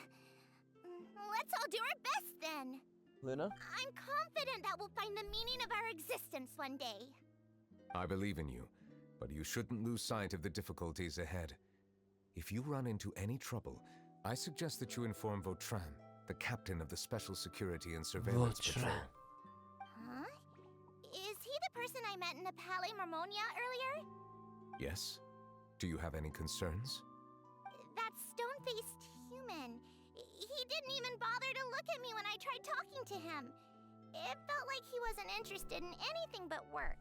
Let's all do our best then. Luna? I'm confident that we'll find the meaning of our existence one day. I believe in you, but you shouldn't lose sight of the difficulties ahead. If you run into any trouble, I suggest that you inform Vautrin, the captain of the Special Security and Surveillance Patrol. Huh? Is he the person I met in the Palais Marmonia earlier? Yes? Do you have any concerns? That stone-faced human. He didn't even bother to look at me when I tried talking to him. It felt like he wasn't interested in anything but work.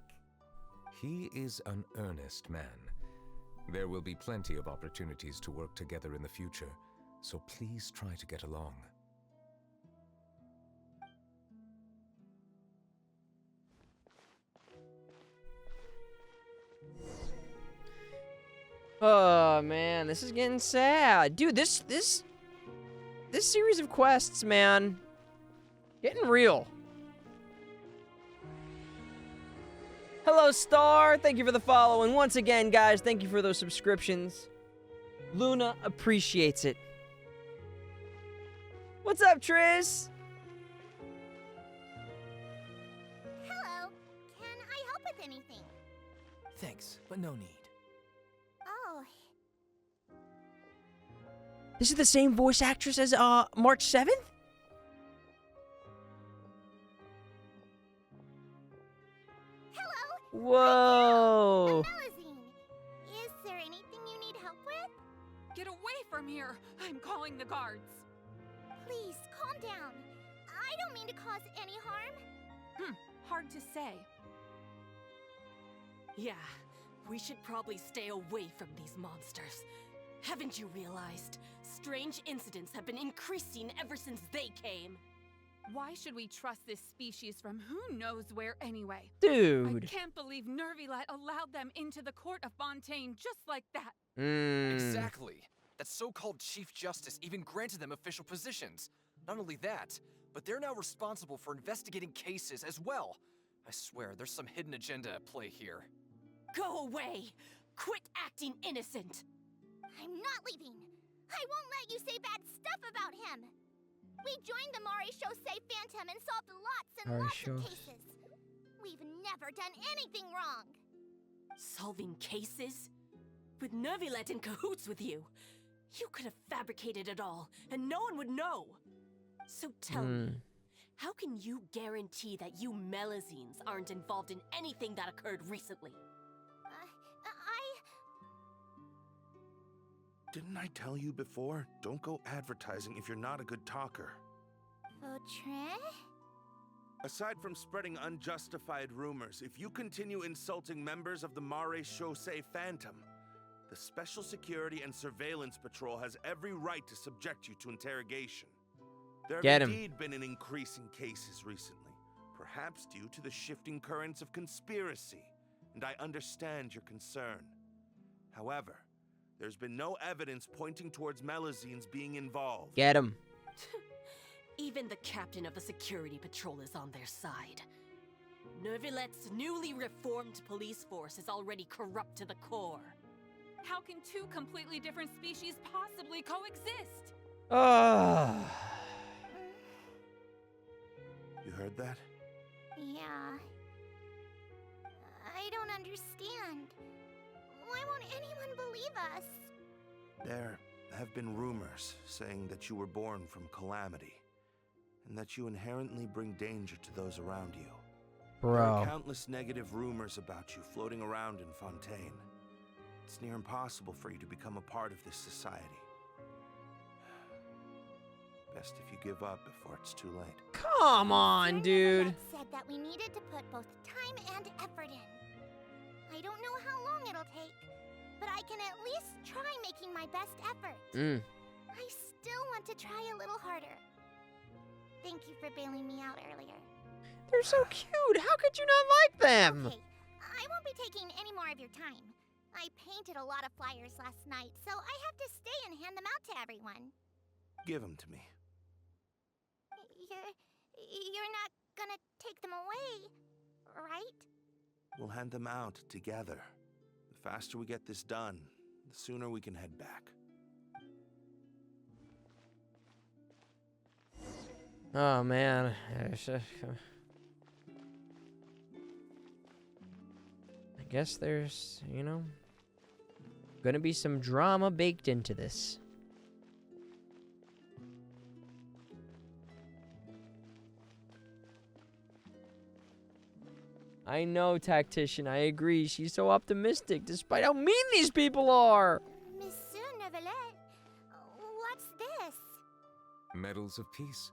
He is an earnest man. There will be plenty of opportunities to work together in the future, so please try to get along. Oh man, this is getting sad. Dude, this series of quests, man, getting real. Hello, Star. Thank you for the follow. And once again, guys, thank you for those subscriptions. Luna appreciates it. What's up, Triz? Hello. Can I help with anything? Thanks, but no need. Oh, This is the same voice actress as March 7th? hello. Whoa. Melazine. Is there anything you need help with? Get away from here! I'm calling the guards. Please, calm down. I don't mean to cause any harm. Hard to say. Yeah, we should probably stay away from these monsters. Haven't you realized? Strange incidents have been increasing ever since they came. Why should we trust this species from who knows where anyway? Dude. I can't believe Neuvillette allowed them into the court of Fontaine just like that. Exactly. That so-called Chief Justice even granted them official positions. Not only that, but they're now responsible for investigating cases as well. I swear, there's some hidden agenda at play here. Go away! Quit acting innocent! I'm not leaving. I won't let you say bad stuff about him. We joined the Maréchaussée Phantom and solved lots and lots of cases. We've never done anything wrong. Solving cases? With Neuvillette in cahoots with you. You could have fabricated it all, and no one would know. So tell me, how can you guarantee that you Melazines aren't involved in anything that occurred recently? Didn't I tell you before? Don't go advertising if you're not a good talker. Vautrin? Aside from spreading unjustified rumors, if you continue insulting members of the Maréchaussée Phantom, the Special Security and Surveillance Patrol has every right to subject you to interrogation. There Get have him. indeed been an increase in cases recently, perhaps due to the shifting currents of conspiracy, and I understand your concern. However, there's been no evidence pointing towards Melusines being involved. Get him. Even the captain of the security patrol is on their side. Neuvillette's newly reformed police force is already corrupt to the core. How can two completely different species possibly coexist? You heard that? Yeah. I don't understand. Why won't anyone believe us? There have been rumors saying that you were born from calamity, and that you inherently bring danger to those around you. There are Bro. countless negative rumors about you floating around in Fontaine. It's near impossible for you to become a part of this society. Best if you give up before it's too late. Come on, dude. Neuvillette said that we needed to put both time and effort in. I don't know how long it'll take, but I can at least try making my best effort. I still want to try a little harder. Thank you for bailing me out earlier. They're so cute. How could you not like them? Okay, I won't be taking any more of your time. I painted a lot of flyers last night, so I have to stay and hand them out to everyone. Give them to me. You're not gonna take them away, right? We'll hand them out together. The faster we get this done, the sooner we can head back. Oh, man. I guess there's, you know, gonna be some drama baked into this. I know, Tactician. I agree. She's so optimistic, despite how mean these people are. Monsieur Neuvillette, what's this? Medals of Peace,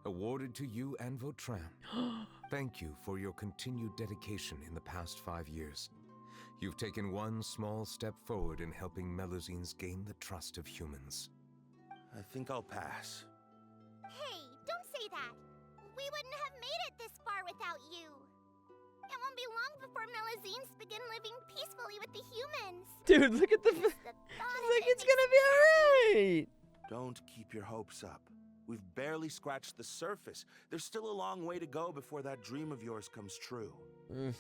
awarded to you and Vautrin. Thank you for your continued dedication in the past 5 years. You've taken one small step forward in helping Melusines gain the trust of humans. I think I'll pass. Hey, don't say that. We wouldn't have made it this far without you. It won't be long before Melusines begin living peacefully with the humans. Dude, look at the... Just the thought of like, it it's gonna be alright. Don't keep your hopes up. We've barely scratched the surface. There's still a long way to go before that dream of yours comes true. You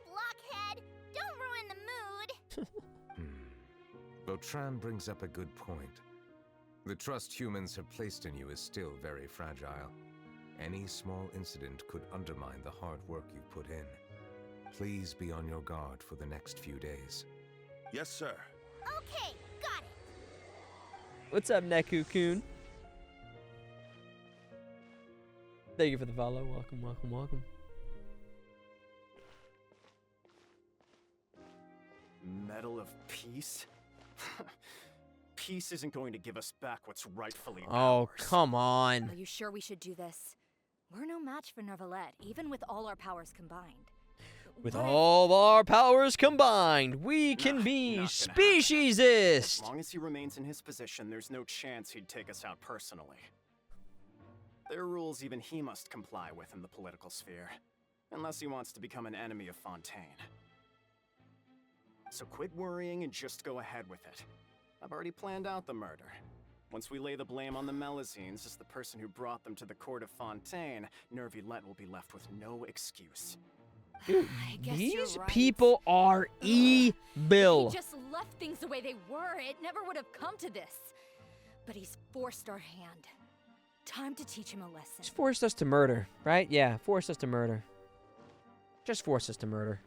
blockhead! Don't ruin the mood! Vautrin brings up a good point. The trust humans have placed in you is still very fragile. Any small incident could undermine the hard work you've put in. Please be on your guard for the next few days. Yes, sir. Okay, got it. What's up, Neku-kun? Thank you for the follow. Welcome, welcome, welcome. Medal of Peace? Peace isn't going to give us back what's rightfully Oh, ours. come on. Are you sure we should do this? We're no match for Neuvillette, even with all our powers combined. With all our powers combined, we can be speciesist. As long as he remains in his position, there's no chance he'd take us out personally. There are rules even he must comply with in the political sphere, unless he wants to become an enemy of Fontaine. So quit worrying and just go ahead with it. I've already planned out the murder. Once we lay the blame on the Melusines as the person who brought them to the court of Fontaine, Neuvillette will be left with no excuse. Dude, I guess these you're right. people are evil. If he just left things the way they were, it never would have come to this. But he's forced our hand. Time to teach him a lesson. Just forced us to murder, right? Yeah, forced us to murder. Just forced us to murder.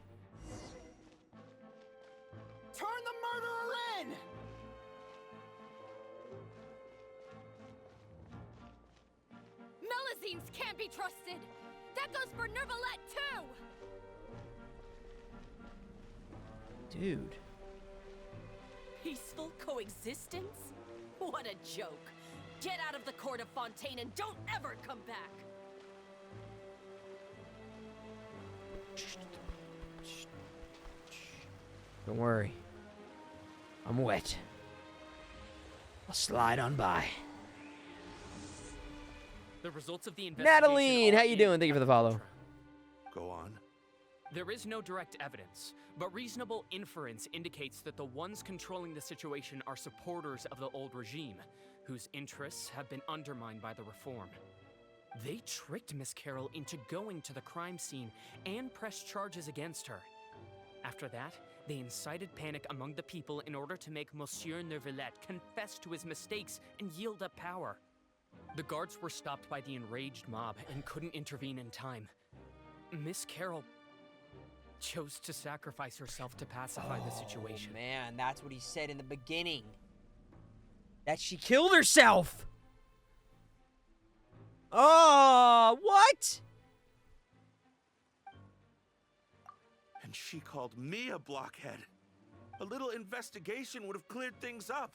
Turn the murderer in! Melusines can't be trusted! That goes for Neuvillette, too! Dude. Peaceful coexistence? What a joke. Get out of the court of Fontaine and don't ever come back! Don't worry. I'm wet. I'll slide on by. The results of the investigation. Natalie, how you doing? Thank you for the follow. Go on. There is no direct evidence, but reasonable inference indicates that the ones controlling the situation are supporters of the old regime, whose interests have been undermined by the reform. They tricked Miss Carroll into going to the crime scene and pressed charges against her. After that, they incited panic among the people in order to make Monsieur Neuvillette confess to his mistakes and yield up power. The guards were stopped by the enraged mob and couldn't intervene in time. Miss Carroll chose to sacrifice herself to pacify the situation. Man, that's what he said in the beginning. That she killed herself! Oh, what? And she called me a blockhead. A little investigation would have cleared things up.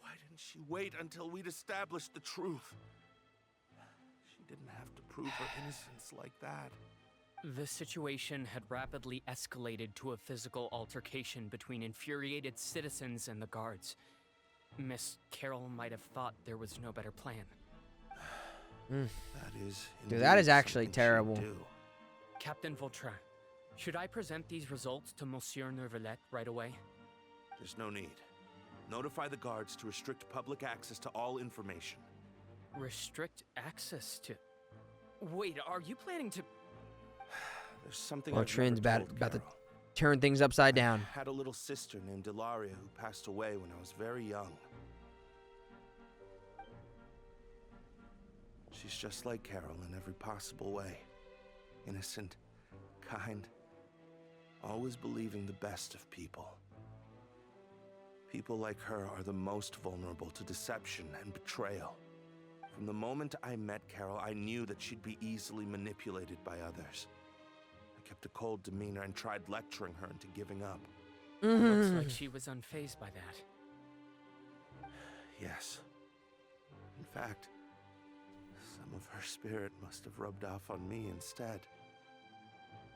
Why didn't she wait until we'd established the truth? She didn't have to prove her innocence like that. The situation had rapidly escalated to a physical altercation between infuriated citizens and the guards. Miss Carroll might have thought there was no better plan. That is, dude, that is actually terrible. Captain Vautrin, should I present these results to Monsieur Neuvillette right away? There's no need. Notify the guards to restrict public access to all information. Restrict access to... Wait, are you planning to... There's something Vautrin's about to turn things upside down. I had a little sister named Ilaria who passed away when I was very young. She's just like Carol in every possible way. Innocent, kind, always believing the best of people. People like her are the most vulnerable to deception and betrayal. From the moment I met Carol, I knew that she'd be easily manipulated by others. I kept a cold demeanor and tried lecturing her into giving up. Looks like she was unfazed by that. Yes. In fact, some of her spirit must have rubbed off on me instead.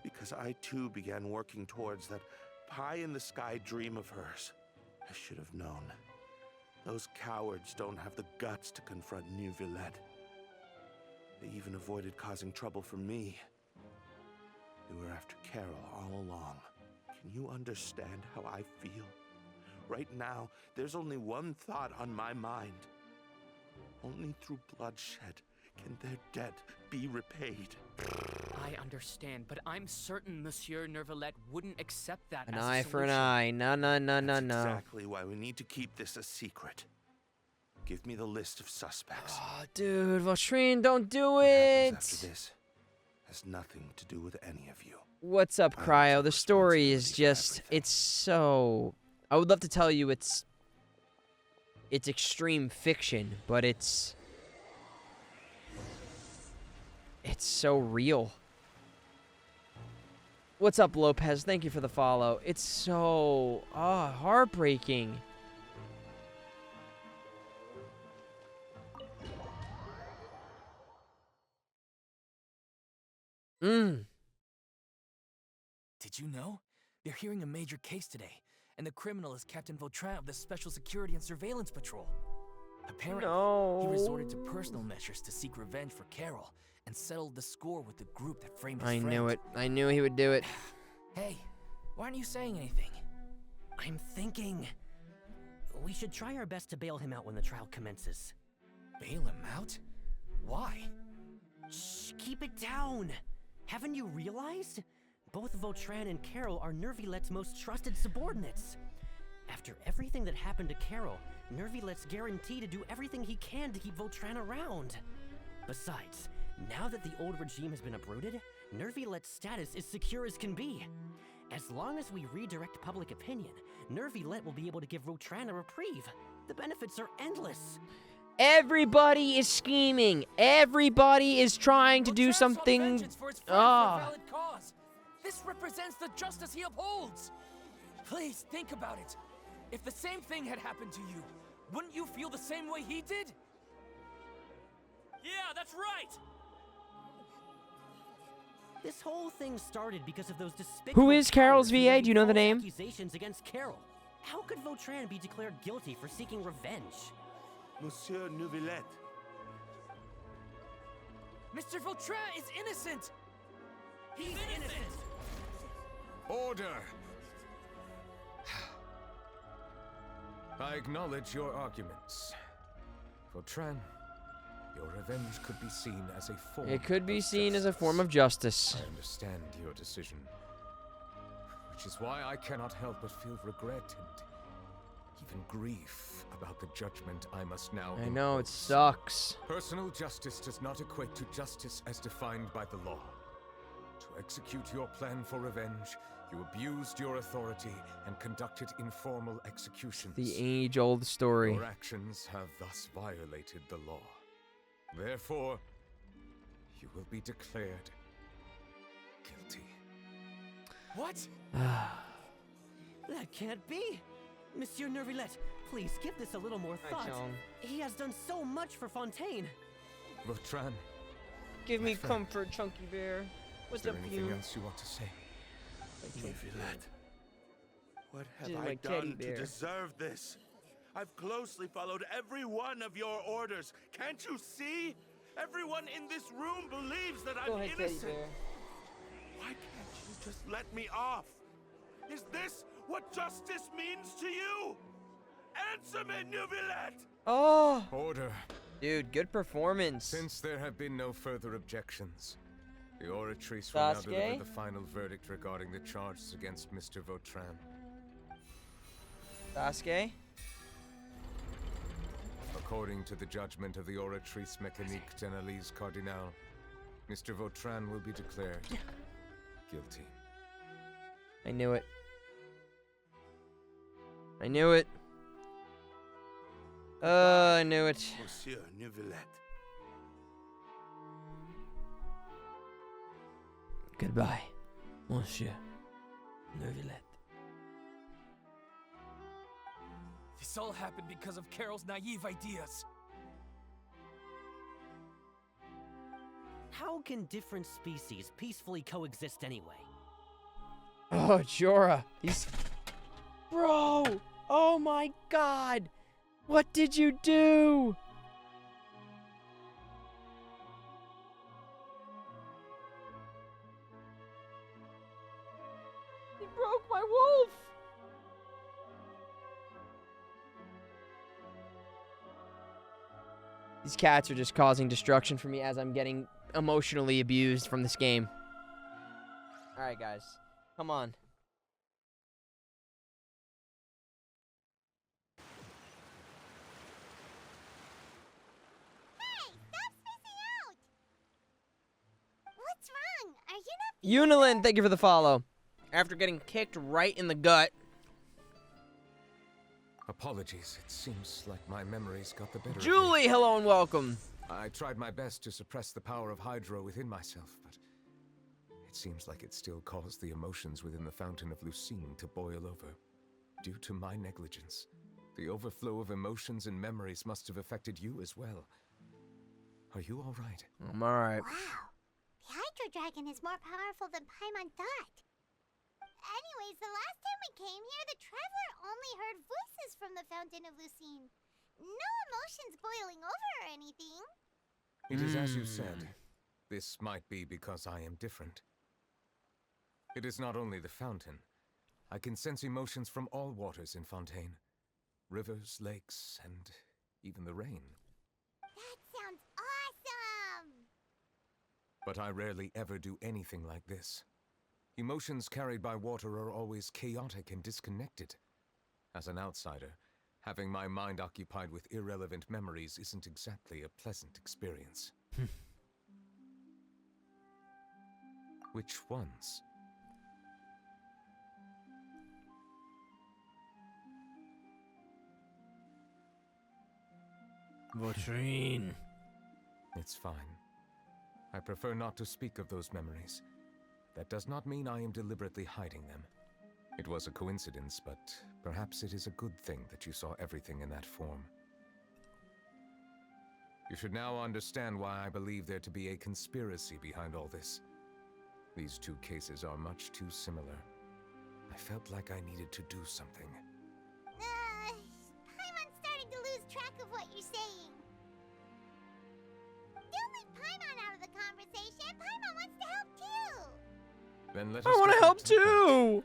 Because I too began working towards that pie-in-the-sky dream of hers. I should have known. Those cowards don't have the guts to confront Neuvillette. They even avoided causing trouble for me. They were after Carol all along. Can you understand how I feel? Right now, there's only one thought on my mind. Only through bloodshed can their debt be repaid. I understand, but I'm certain Monsieur Neuvillette wouldn't accept that An as eye a for an solution. eye. No, no, no, no, That's no. exactly why we need to keep this a secret. Give me the list of suspects. Oh, dude, Vautrin, don't do What it. happens after this has nothing to do with any of you. What's up, I Cryo? took The story is responsibility for just, everything. it's so... I would love to tell you it's extreme fiction, but it's so real. What's up, Lopez? Thank you for the follow. It's so heartbreaking. Did you know? They're hearing a major case today, and the criminal is Captain Vautrin of the Special Security and Surveillance Patrol. Apparently, he resorted to personal measures to seek revenge for Carol, and settled the score with the group that framed his I friend. knew it. I knew he would do it. Hey, why aren't you saying anything? I'm thinking... we should try our best to bail him out when the trial commences. Bail him out? Why? Shh, keep it down! Haven't you realized? Both Vautrin and Carol are Neuvillette's most trusted subordinates. After everything that happened to Carol, Neuvillette's guaranteed to do everything he can to keep Vautrin around. Besides, now that the old regime has been uprooted, Neuvillette's status is secure as can be. As long as we redirect public opinion, Neuvillette will be able to give Vautrin a reprieve. The benefits are endless. Everybody is scheming. Everybody is trying to do something. Valid cause. This represents the justice he upholds. Please think about it. If the same thing had happened to you, wouldn't you feel the same way he did? Yeah, that's right. This whole thing started because of those despicable Who is Carol's cowards who VA? made Do you know the false name? Accusations against Carol. How could Vautrin be declared guilty for seeking revenge? Monsieur Neuvillette. Mr. Vautrin is innocent! He's innocent! Order! I acknowledge your arguments. Vautrin, your revenge could be seen as a form It could be of seen as a justice. form of justice. I understand your decision, which is why I cannot help but feel regret and even grief about the judgment I must now I know, it impose. sucks. Personal justice does not equate to justice as defined by the law. To execute your plan for revenge, you abused your authority and conducted informal executions. The age-old story. Your actions have thus violated the law. Therefore, you will be declared guilty. What? That can't be! Monsieur Neuvillette, please give this a little more thought. He has done so much for Fontaine. Vautrin, Give me friend. comfort, Chunky Bear. What's is there up, anything you? else you want to say? Neuvillette, what have Just I my teddy done to bear. deserve this? I've closely followed every one of your orders. Can't you see? Everyone in this room believes that Go I'm ahead, Teddy innocent. Bear. Why can't you just let me off? Is this what justice means to you? Answer me, Neuvillette! Oh! Order. Dude, good performance. Since there have been no further objections, the Oratrice will now Sasuke? deliver the final verdict regarding the charges against Mr. Vautrin. Sasuke? According to the judgment of the Oratrice Mécanique d'Analyse Cardinal, Mr. Vautrin will be declared guilty. I knew it. I knew it. I knew it. Monsieur Neuvillette. Goodbye, Monsieur Neuvillette. This all happened because of Carol's naive ideas. How can different species peacefully coexist anyway? Oh, Jorah. He's... Bro! Oh my god! What did you do? He broke my wolf! These cats are just causing destruction for me as I'm getting emotionally abused from this game. Alright, guys. Come on. Hey, stop spacing out! What's wrong? Are you not Unilin, thank you for the follow. After getting kicked right in the gut. Apologies, it seems like my memories got the better of me. Julie, hello and welcome. I tried my best to suppress the power of Hydro within myself, but it seems like it still caused the emotions within the Fountain of Lucine to boil over. Due to my negligence, the overflow of emotions and memories must have affected you as well. Are you all right? I'm all right. Wow. The Hydro Dragon is more powerful than Paimon thought. Anyways, the last time we came here, the Traveler only heard voices from the Fountain of Lucine. No emotions boiling over or anything. It is as you said. This might be because I am different. It is not only the fountain. I can sense emotions from all waters in Fontaine. Rivers, lakes, and even the rain. That sounds awesome! But I rarely ever do anything like this. Emotions carried by water are always chaotic and disconnected. As an outsider, having my mind occupied with irrelevant memories isn't exactly a pleasant experience. Which ones? Vautrin. It's fine. I prefer not to speak of those memories. That does not mean I am deliberately hiding them. It was a coincidence, but perhaps it is a good thing that you saw everything in that form. You should now understand why I believe there to be a conspiracy behind all this. These two cases are much too similar. I felt like I needed to do something. Then let I us want to get help back to the point. too.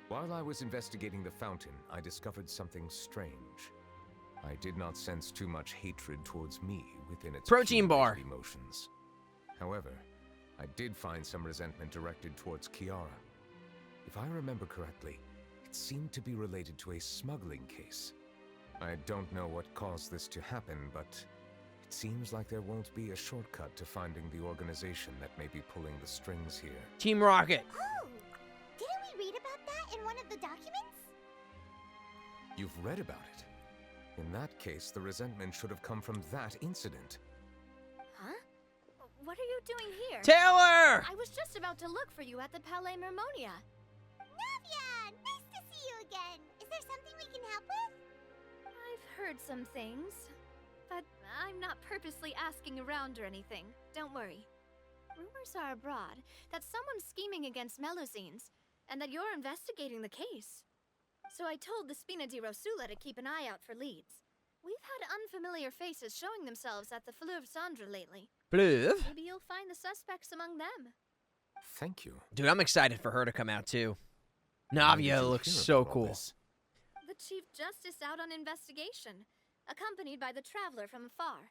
While I was investigating the fountain, I discovered something strange. I did not sense too much hatred towards me within its Protein bar. accumulated emotions. However, I did find some resentment directed towards Kiara. If I remember correctly, it seemed to be related to a smuggling case. I don't know what caused this to happen, but it seems like there won't be a shortcut to finding the organization that may be pulling the strings here. Team Rocket. Oh, didn't we read about that in one of the documents? You've read about it? In that case, the resentment should have come from that incident. Huh? What are you doing here? Taylor! I was just about to look for you at the Palais Mermonia. Neuvia, nice to see you again. Is there something we can help with? I've heard some things, but I'm not purposely asking around or anything. Don't worry. Rumors are abroad that someone's scheming against Melusines, and that you're investigating the case. So I told the Spina di Rosula to keep an eye out for leads. We've had unfamiliar faces showing themselves at the Fleuve Cendre lately. Fleuve? Maybe you'll find the suspects among them. Thank you. Dude, I'm excited for her to come out too. How did Navia you looks hear so about all cool. this? The Chief Justice out on investigation, accompanied by the Traveler from afar.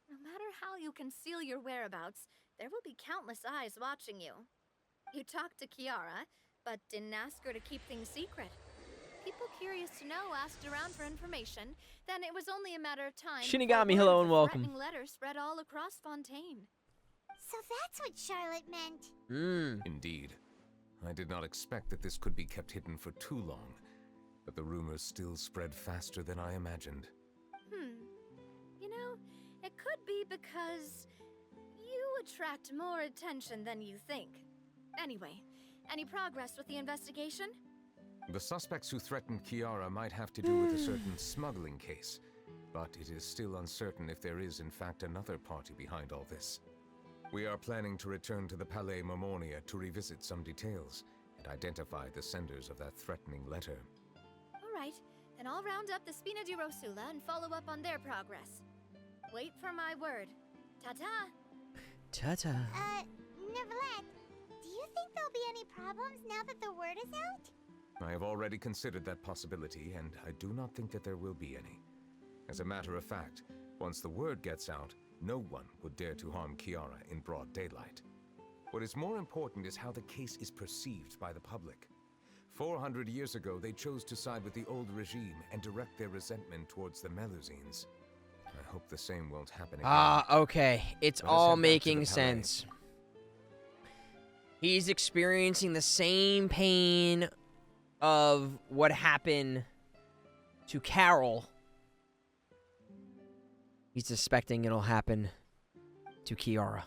No matter how you conceal your whereabouts, there will be countless eyes watching you. You talked to Kiara, but didn't ask her to keep things secret. People curious to know asked around for information, then it was only a matter of time. Shinigami, before hello word of and the welcome. threatening letters spread all across Fontaine. So that's what Charlotte meant. Indeed. I did not expect that this could be kept hidden for too long, but the rumors still spread faster than I imagined. You know, it could be because you attract more attention than you think. Anyway, any progress with the investigation? The suspects who threatened Kiara might have to do with a certain smuggling case, but it is still uncertain if there is in fact another party behind all this. We are planning to return to the Palais Mermonia to revisit some details and identify the senders of that threatening letter. All right, then I'll round up the Spina di Rosula and follow up on their progress. Wait for my word. Ta-ta! Ta-ta. Neuvillette, do you think there'll be any problems now that the word is out? I have already considered that possibility, and I do not think that there will be any. As a matter of fact, once the word gets out, no one would dare to harm Kiara in broad daylight. What is more important is how the case is perceived by the public. 400 years ago, they chose to side with the old regime and direct their resentment towards the Melusines. I hope the same won't happen again. Okay. It's Let us all head back to the making Palais. sense. He's experiencing the same pain of what happened to Carol. He's suspecting it'll happen to Kiara.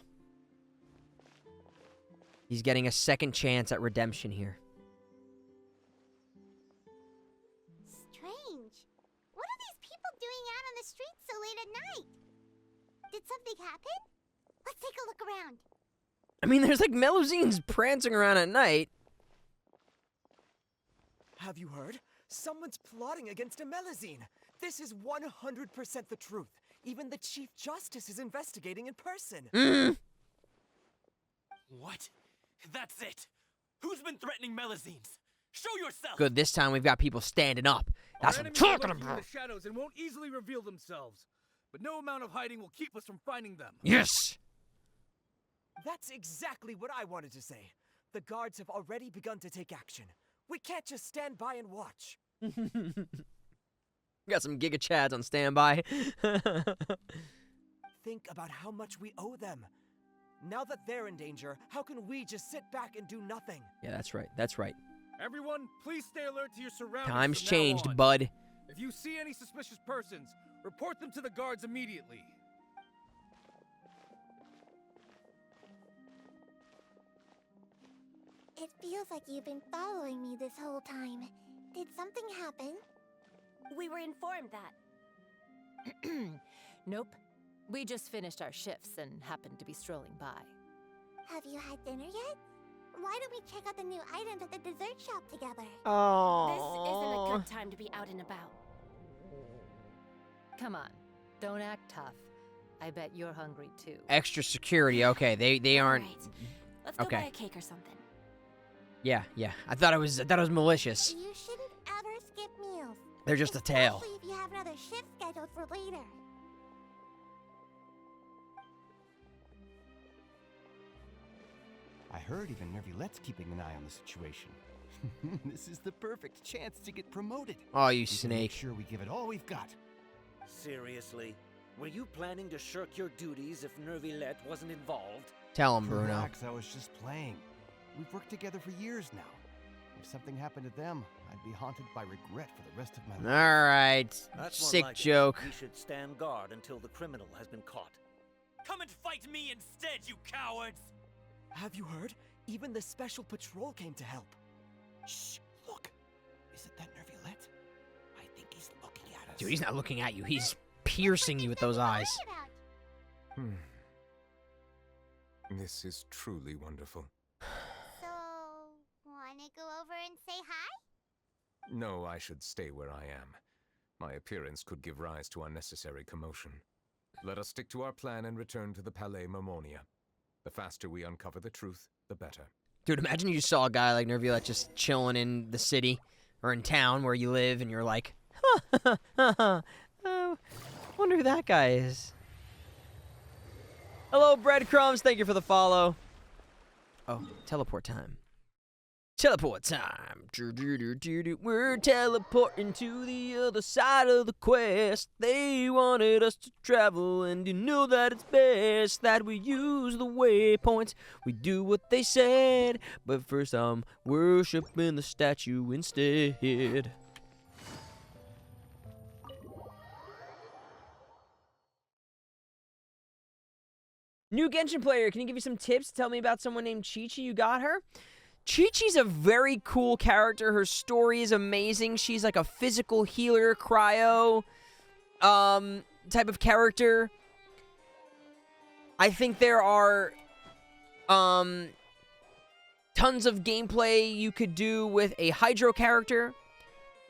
He's getting a second chance at redemption here. Strange. What are these people doing out on the streets so late at night? Did something happen? Let's take a look around. I mean, there's like Melusines prancing around at night. Have you heard? Someone's plotting against a Melusine. This is 100% the truth. Even the Chief Justice is investigating in person. What? That's it. Who's been threatening Melusines? Show yourself. Good, this time we've got people standing up. That's what I'm talking in about. the shadows and won't easily reveal themselves. But no amount of hiding will keep us from finding them. Yes! That's exactly what I wanted to say. The guards have already begun to take action. We can't just stand by and watch. Got some Giga Chads on standby. Think about how much we owe them. Now that they're in danger, how can we just sit back and do nothing? Yeah, that's right. That's right. Everyone, please stay alert to your surroundings. Times from now changed, on. bud. If you see any suspicious persons, report them to the guards immediately. It feels like you've been following me this whole time. Did something happen? We were informed that. Nope. We just finished our shifts and happened to be strolling by. Have you had dinner yet? Why don't we check out the new items at the dessert shop together? This isn't a good time to be out and about. Come on, don't act tough. I bet you're hungry too. Extra security. Okay, they aren't. Right. Let's go buy a cake or something. Yeah. I thought it was malicious. You shouldn't ever skip meals. They're just a tail. Especially if you have another shift scheduled for later. I heard even Neuvillette's keeping an eye on the situation. This is the perfect chance to get promoted. Oh, you We can snake. make sure we give it all we've got. Seriously? Were you planning to shirk your duties if Neuvillette wasn't involved? Tell him, Bruno. Relax, I was just playing. We've worked together for years now. If something happened to them, I'd be haunted by regret for the rest of my life. All right. That's more Sick like it. joke. We should stand guard until the criminal has been caught. Come and fight me instead, you cowards! Have you heard? Even the special patrol came to help. Shh, look. Isn't that Neuvillette? I think he's looking at us. Dude, he's not looking at you. He's piercing you with those eyes. This is truly wonderful. So, wanna go over and say hi? No, I should stay where I am. My appearance could give rise to unnecessary commotion. Let us stick to our plan and return to the Palais Mermonia. The faster we uncover the truth, the better. Dude, imagine you just saw a guy like Neuvillette just chilling in the city or in town where you live, and you're like, wonder who that guy is. Hello, Breadcrumbs. Thank you for the follow. Oh, teleport time. Teleport time. We're teleporting to the other side of the quest. They wanted us to travel, and you know that it's best that we use the waypoints. We do what they said, but first I'm worshiping the statue instead. New Genshin player, can you give me some tips? Tell me about someone named Chi-Chi. You got her? Chi-Chi's a very cool character. Her story is amazing. She's like a physical healer, cryo, type of character. I think there are, tons of gameplay you could do with a Hydro character.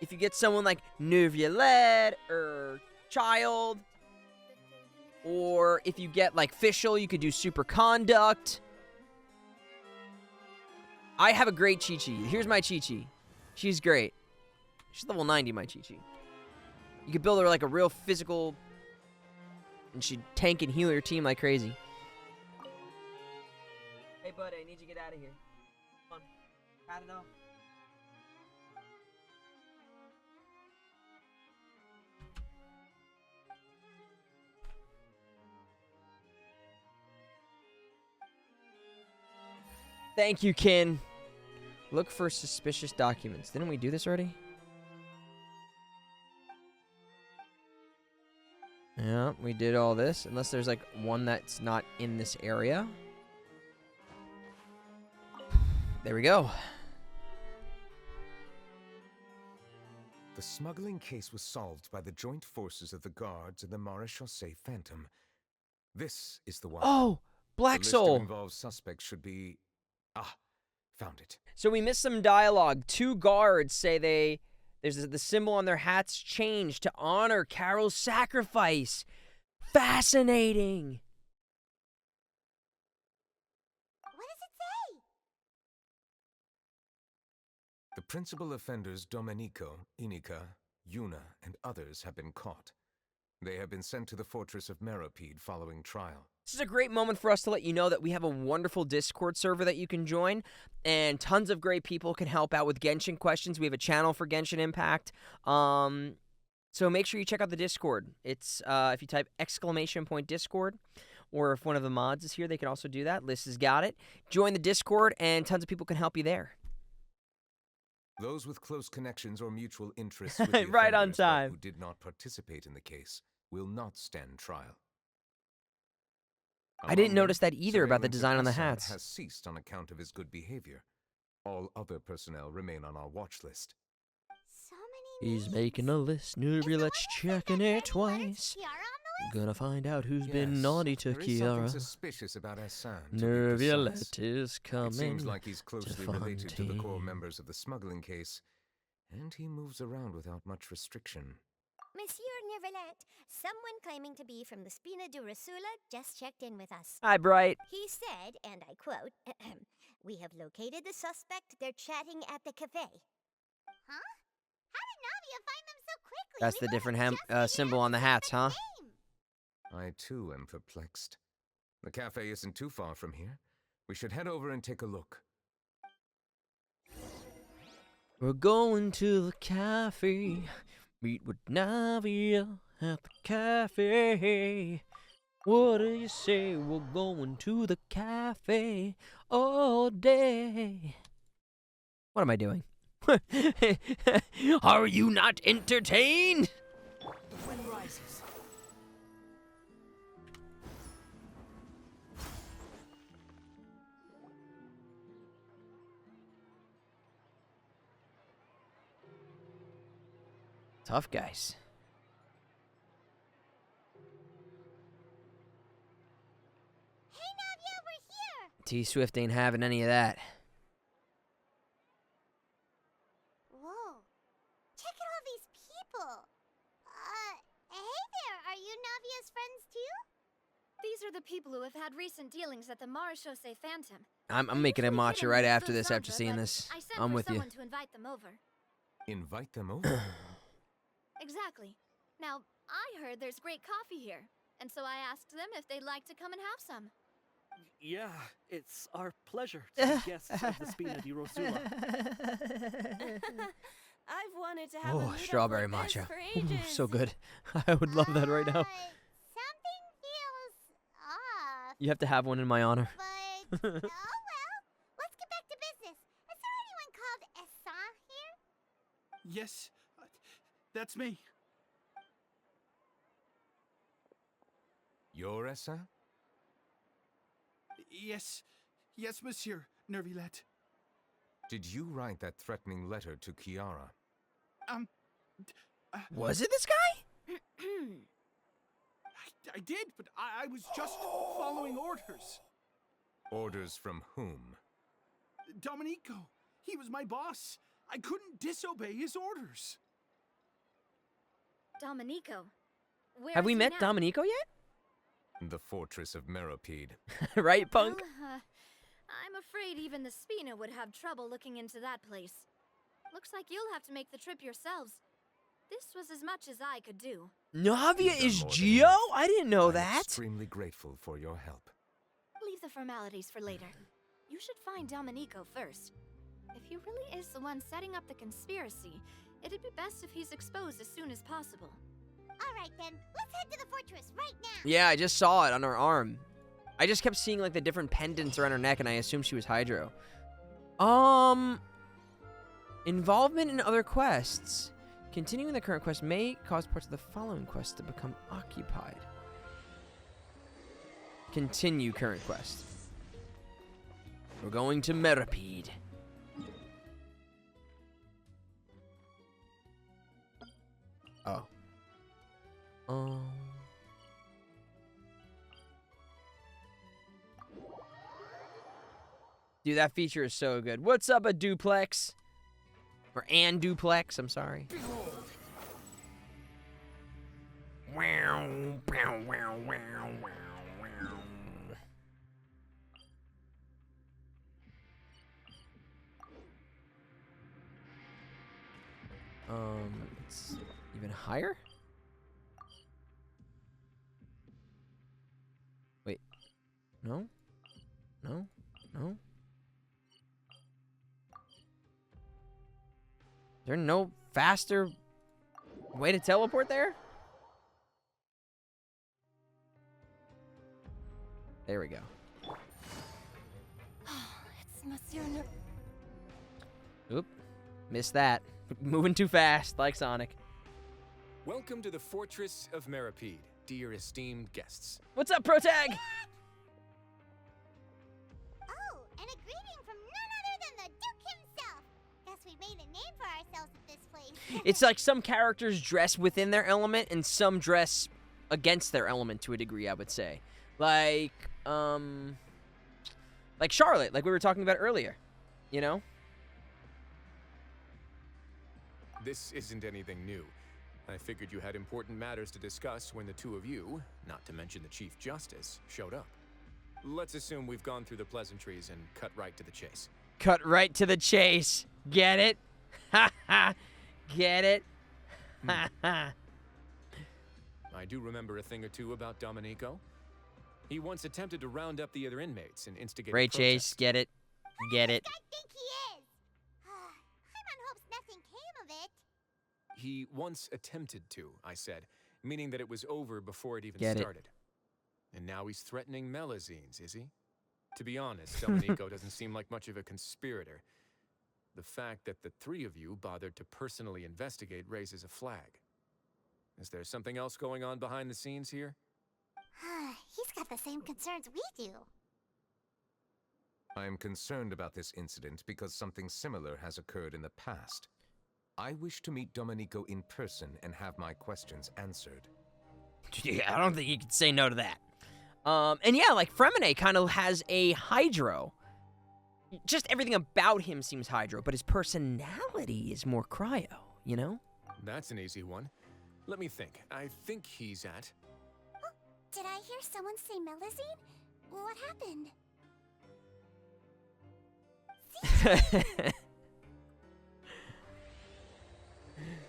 If you get someone like Neuvillette or Child, or if you get like Fischl, you could do Superconduct. I have a great Chi-Chi. Here's my Chi-Chi. She's great. She's level 90, my Chi-Chi. You could build her like a real physical, and she'd tank and heal your team like crazy. Hey, buddy, I need you to get out of here. Come on. Pat it off. Thank you, Kin. Look for suspicious documents. Didn't we do this already? Yeah, we did all this. Unless there's like one that's not in this area. There we go. The smuggling case was solved by the joint forces of the guards and the Maréchaussée Phantom. This is the one. Oh, Black Soul. The list of involved suspects should be... Ah, found it. So we missed some dialogue. Two guards say there's the symbol on their hats changed to honor Carol's sacrifice. Fascinating. What does it say? The principal offenders Domenico, Inica, Yuna, and others have been caught. They have been sent to the fortress of Meropide following trial. This is a great moment for us to let you know that we have a wonderful Discord server that you can join, and tons of great people can help out with Genshin questions. We have a channel for Genshin Impact. So make sure you check out the Discord. It's if you type !Discord, or if one of the mods is here, they can also do that. Liz has got it. Join the Discord, and tons of people can help you there. Those with close connections or mutual interests with the Right on offenders, but time. who did not participate in the case will not stand trial. I didn't Among notice them, that either about the surveillance of design on the Hassan hats. has ceased on account of his good behavior. All other personnel remain on our watch list. He's making a list. Neuvillette's checking it twice. Gonna find out who's been naughty to There is something Kiara. suspicious about Hassan, to be precise. Neuvillette is coming. It seems like he's closely related to the core Fontaine. members of the smuggling case, and he moves around without much restriction. Monsieur Neuvillette. Someone claiming to be from the Spina Durasula just checked in with us. Hi, Bright. He said, and I quote, "We have located the suspect. They're chatting at the cafe." Huh? How did Navia find them so quickly? That's the different symbol on the hats, huh? I too am perplexed. The cafe isn't too far from here. We should head over and take a look. We're going to the cafe. Meet with Navia at the cafe. What do you say? We're going to the cafe all day. What am I doing? Are you not entertained? The wind rises. Tough guys. Hey, Navia, we're here! T-Swift ain't having any of that. Whoa. Check out all these people. Hey there, are you Navia's friends too? These are the people who have had recent dealings at the Marechaussee Phantom. I'm making a matcha right after this, after seeing this. I'm with you. I sent for someone to invite them over. Invite them over? Exactly. Now, I heard there's great coffee here, and so I asked them if they'd like to come and have some. Yeah, it's our pleasure to be guests of the Spina di Rosula. I've wanted to have a meetup strawberry like this matcha. for Ooh, ages. so good. I would love that right now. Something feels off. You have to have one in my honor. But, oh well. Let's get back to business. Is there anyone called Essan here? Yes, that's me. You're Essa? Yes, monsieur Neuvillette. Did you write that threatening letter to Kiara? Was it this guy? I did, but I was just following orders. Orders from whom? Domenico. He was my boss. I couldn't disobey his orders. Domenico. Where Have we is he met now? Domenico yet? The fortress of Meripede. Right, punk? Well, I'm afraid even the Spina would have trouble looking into that place. Looks like you'll have to make the trip yourselves. This was as much as I could do. Navia is Geo? I didn't know I'm that. extremely grateful for your help. Leave the formalities for later. You should find Domenico first. If he really is the one setting up the conspiracy, it'd be best if he's exposed as soon as possible. Alright then, let's head to the fortress right now. Yeah, I just saw it on her arm. I just kept seeing like the different pendants around her neck and I assumed she was Hydro. Involvement in other quests. Continuing the current quest may cause parts of the following quest to become occupied. Continue current quest. We're going to Meripede. Oh. Dude, that feature is so good. What's up, a duplex? Or an duplex, I'm sorry. Wow, wow, wow, wow, wow, wow. It's even higher? Wait. No? No? No? Is there no faster way to teleport there? There we go. It's Monsieur Oop. Missed that. Moving too fast, like Sonic. Welcome to the Fortress of Meripede, dear esteemed guests. What's up, Protag? Oh, and a greeting from none other than the Duke himself. Guess we made a name for ourselves at this place. It's like some characters dress within their element and some dress against their element to a degree, I would say. Like Charlotte, like we were talking about earlier, you know? This isn't anything new. I figured you had important matters to discuss when the two of you, not to mention the Chief Justice, showed up. Let's assume we've gone through the pleasantries and cut right to the chase. Cut right to the chase. Get it? Ha ha. Get it? Ha ha. I do remember a thing or two about Domenico. He once attempted to round up the other inmates and instigate Great chase. Get it? Get it? I think he is. Paimon hopes nothing came of it. He once attempted to, I said, meaning that it was over before it even Get it. started. And now he's threatening Melazines, is he? To be honest, Domenico doesn't seem like much of a conspirator. The fact that the three of you bothered to personally investigate raises a flag. Is there something else going on behind the scenes here? He's got the same concerns we do. I am concerned about this incident because something similar has occurred in the past. I wish to meet Domenico in person and have my questions answered. Yeah, I don't think you could say no to that. And yeah, like Freminet kind of has a hydro. Just everything about him seems hydro, but his personality is more cryo, you know? That's an easy one. Let me think. I think he's at... Oh, did I hear someone say Melazine? What happened?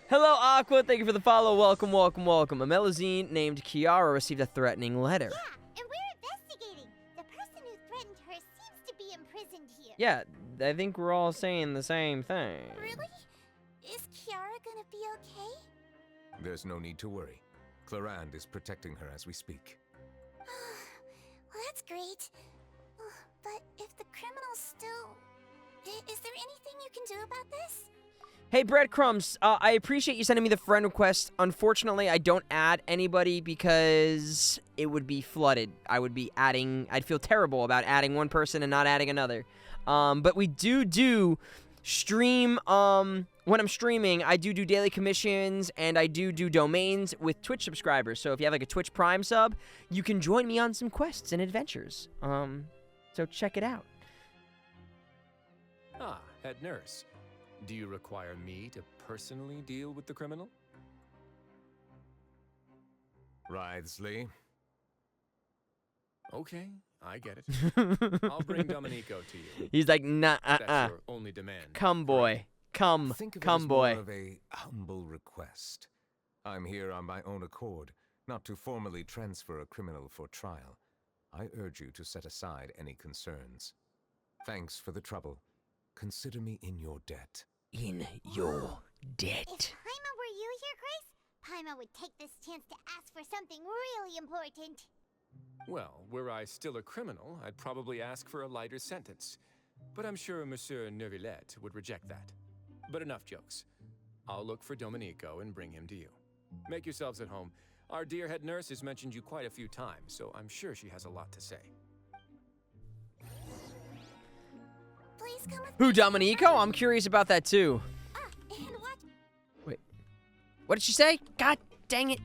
Hello, Aqua. Thank you for the follow. Welcome, welcome, welcome. A Melazine named Kiara received a threatening letter. Yeah, and we're investigating. The person who threatened her seems to be imprisoned here. Yeah, I think we're all saying the same thing. Really? Is Kiara gonna be okay? There's no need to worry. Clarande is protecting her as we speak. Well, that's great. But if the criminal's still... Is there anything you can do about this? Hey, Breadcrumbs, I appreciate you sending me the friend request. Unfortunately, I don't add anybody because it would be flooded. I'd feel terrible about adding one person and not adding another. But we do stream, when I'm streaming, I do daily commissions, and I do domains with Twitch subscribers. So if you have like a Twitch Prime sub, you can join me on some quests and adventures. So check it out. Ah, head nurse. Do you require me to personally deal with the criminal? Wriothesley. Okay, I get it. I'll bring Domenico to you. He's like, nah, That's your only demand. Come, boy. Come, Think of come, it as boy. more of a humble request. I'm here on my own accord, not to formally transfer a criminal for trial. I urge you to set aside any concerns. Thanks for the trouble. Consider me in your debt. In your debt. If Paima were you here, Grace, Paima would take this chance to ask for something really important. Well, were I still a criminal, I'd probably ask for a lighter sentence. But I'm sure Monsieur Neuvillette would reject that. But enough jokes. I'll look for Domenico and bring him to you. Make yourselves at home. Our dear head nurse has mentioned you quite a few times, so I'm sure she has a lot to say. Please come with Who, Domenico? I'm curious about that too. and what? Wait. What did she say? God dang it.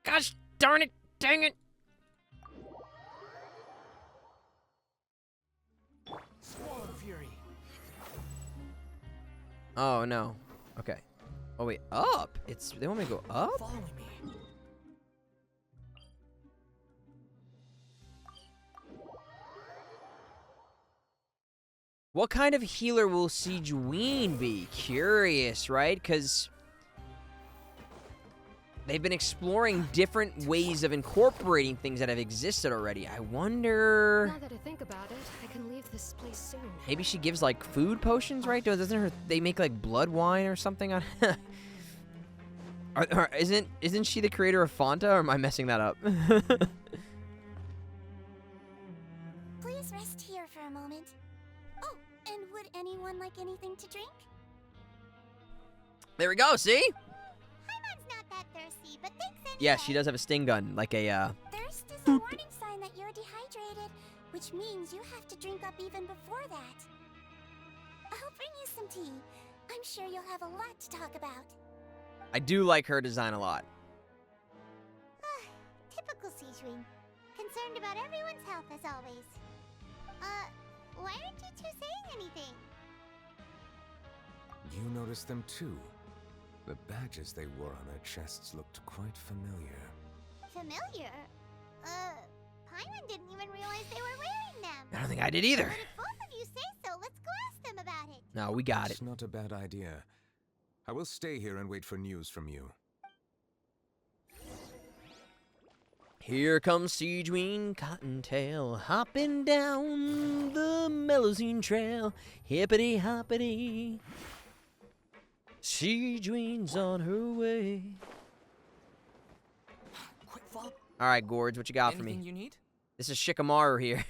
Gosh darn it. Dang it. Squall of Fury. Oh, no. Okay. Oh, wait. Up? They want me to go up? Following me. What kind of healer will Sigewinne be? Curious, right? Because they've been exploring different ways of incorporating things that have existed already. I wonder... Now that I think about it, I can leave this place soon. Maybe she gives, like, food potions, right? They make, like, blood wine or something on... Isn't she the creator of Fanta, or am I messing that up? Please rest here for a moment. Oh, and would anyone like anything to drink? There we go, see? Paimon's not that thirsty, but thanks anyway. Yeah, she does have a sting gun, like a, Thirst is a warning sign that you're dehydrated, which means you have to drink up even before that. I'll bring you some tea. I'm sure you'll have a lot to talk about. I do like her design a lot. Typical Sigewinne. Concerned about everyone's health as always. Why aren't you two saying anything? You noticed them too. The badges they wore on their chests looked quite familiar. Familiar? Paimon didn't even realize they were wearing them. I don't think I did either. But if both of you say so, let's go ask them about it. No, we got it. It's not a bad idea. I will stay here and wait for news from you. Here comes Siegeween Cottontail, hopping down the Melusine Trail. Hippity hoppity. Siegeween's on her way. Quick, follow. All right, Gorge, what you got for me? Anything you need? This is Shikamaru here.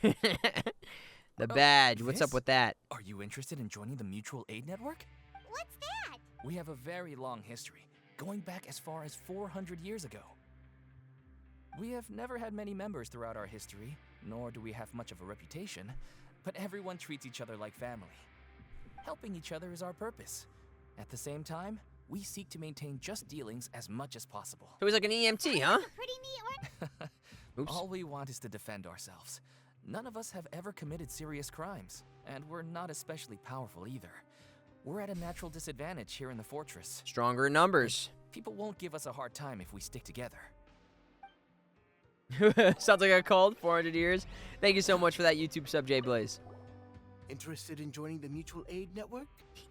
The badge. What's up with that? Are you interested in joining the Mutual Aid Network? What's that? We have a very long history, going back as far as 400 years ago. We have never had many members throughout our history, nor do we have much of a reputation, but everyone treats each other like family. Helping each other is our purpose. At the same time, we seek to maintain just dealings as much as possible. So he's like an EMT, huh? Pretty neat one. Oops. All we want is to defend ourselves. None of us have ever committed serious crimes, and we're not especially powerful either. We're at a natural disadvantage here in the fortress. Stronger in numbers. People won't give us a hard time if we stick together. Sounds like a cult, 400 years. Thank you so much for that YouTube sub, Jay Blaze. Interested in joining the Mutual Aid Network?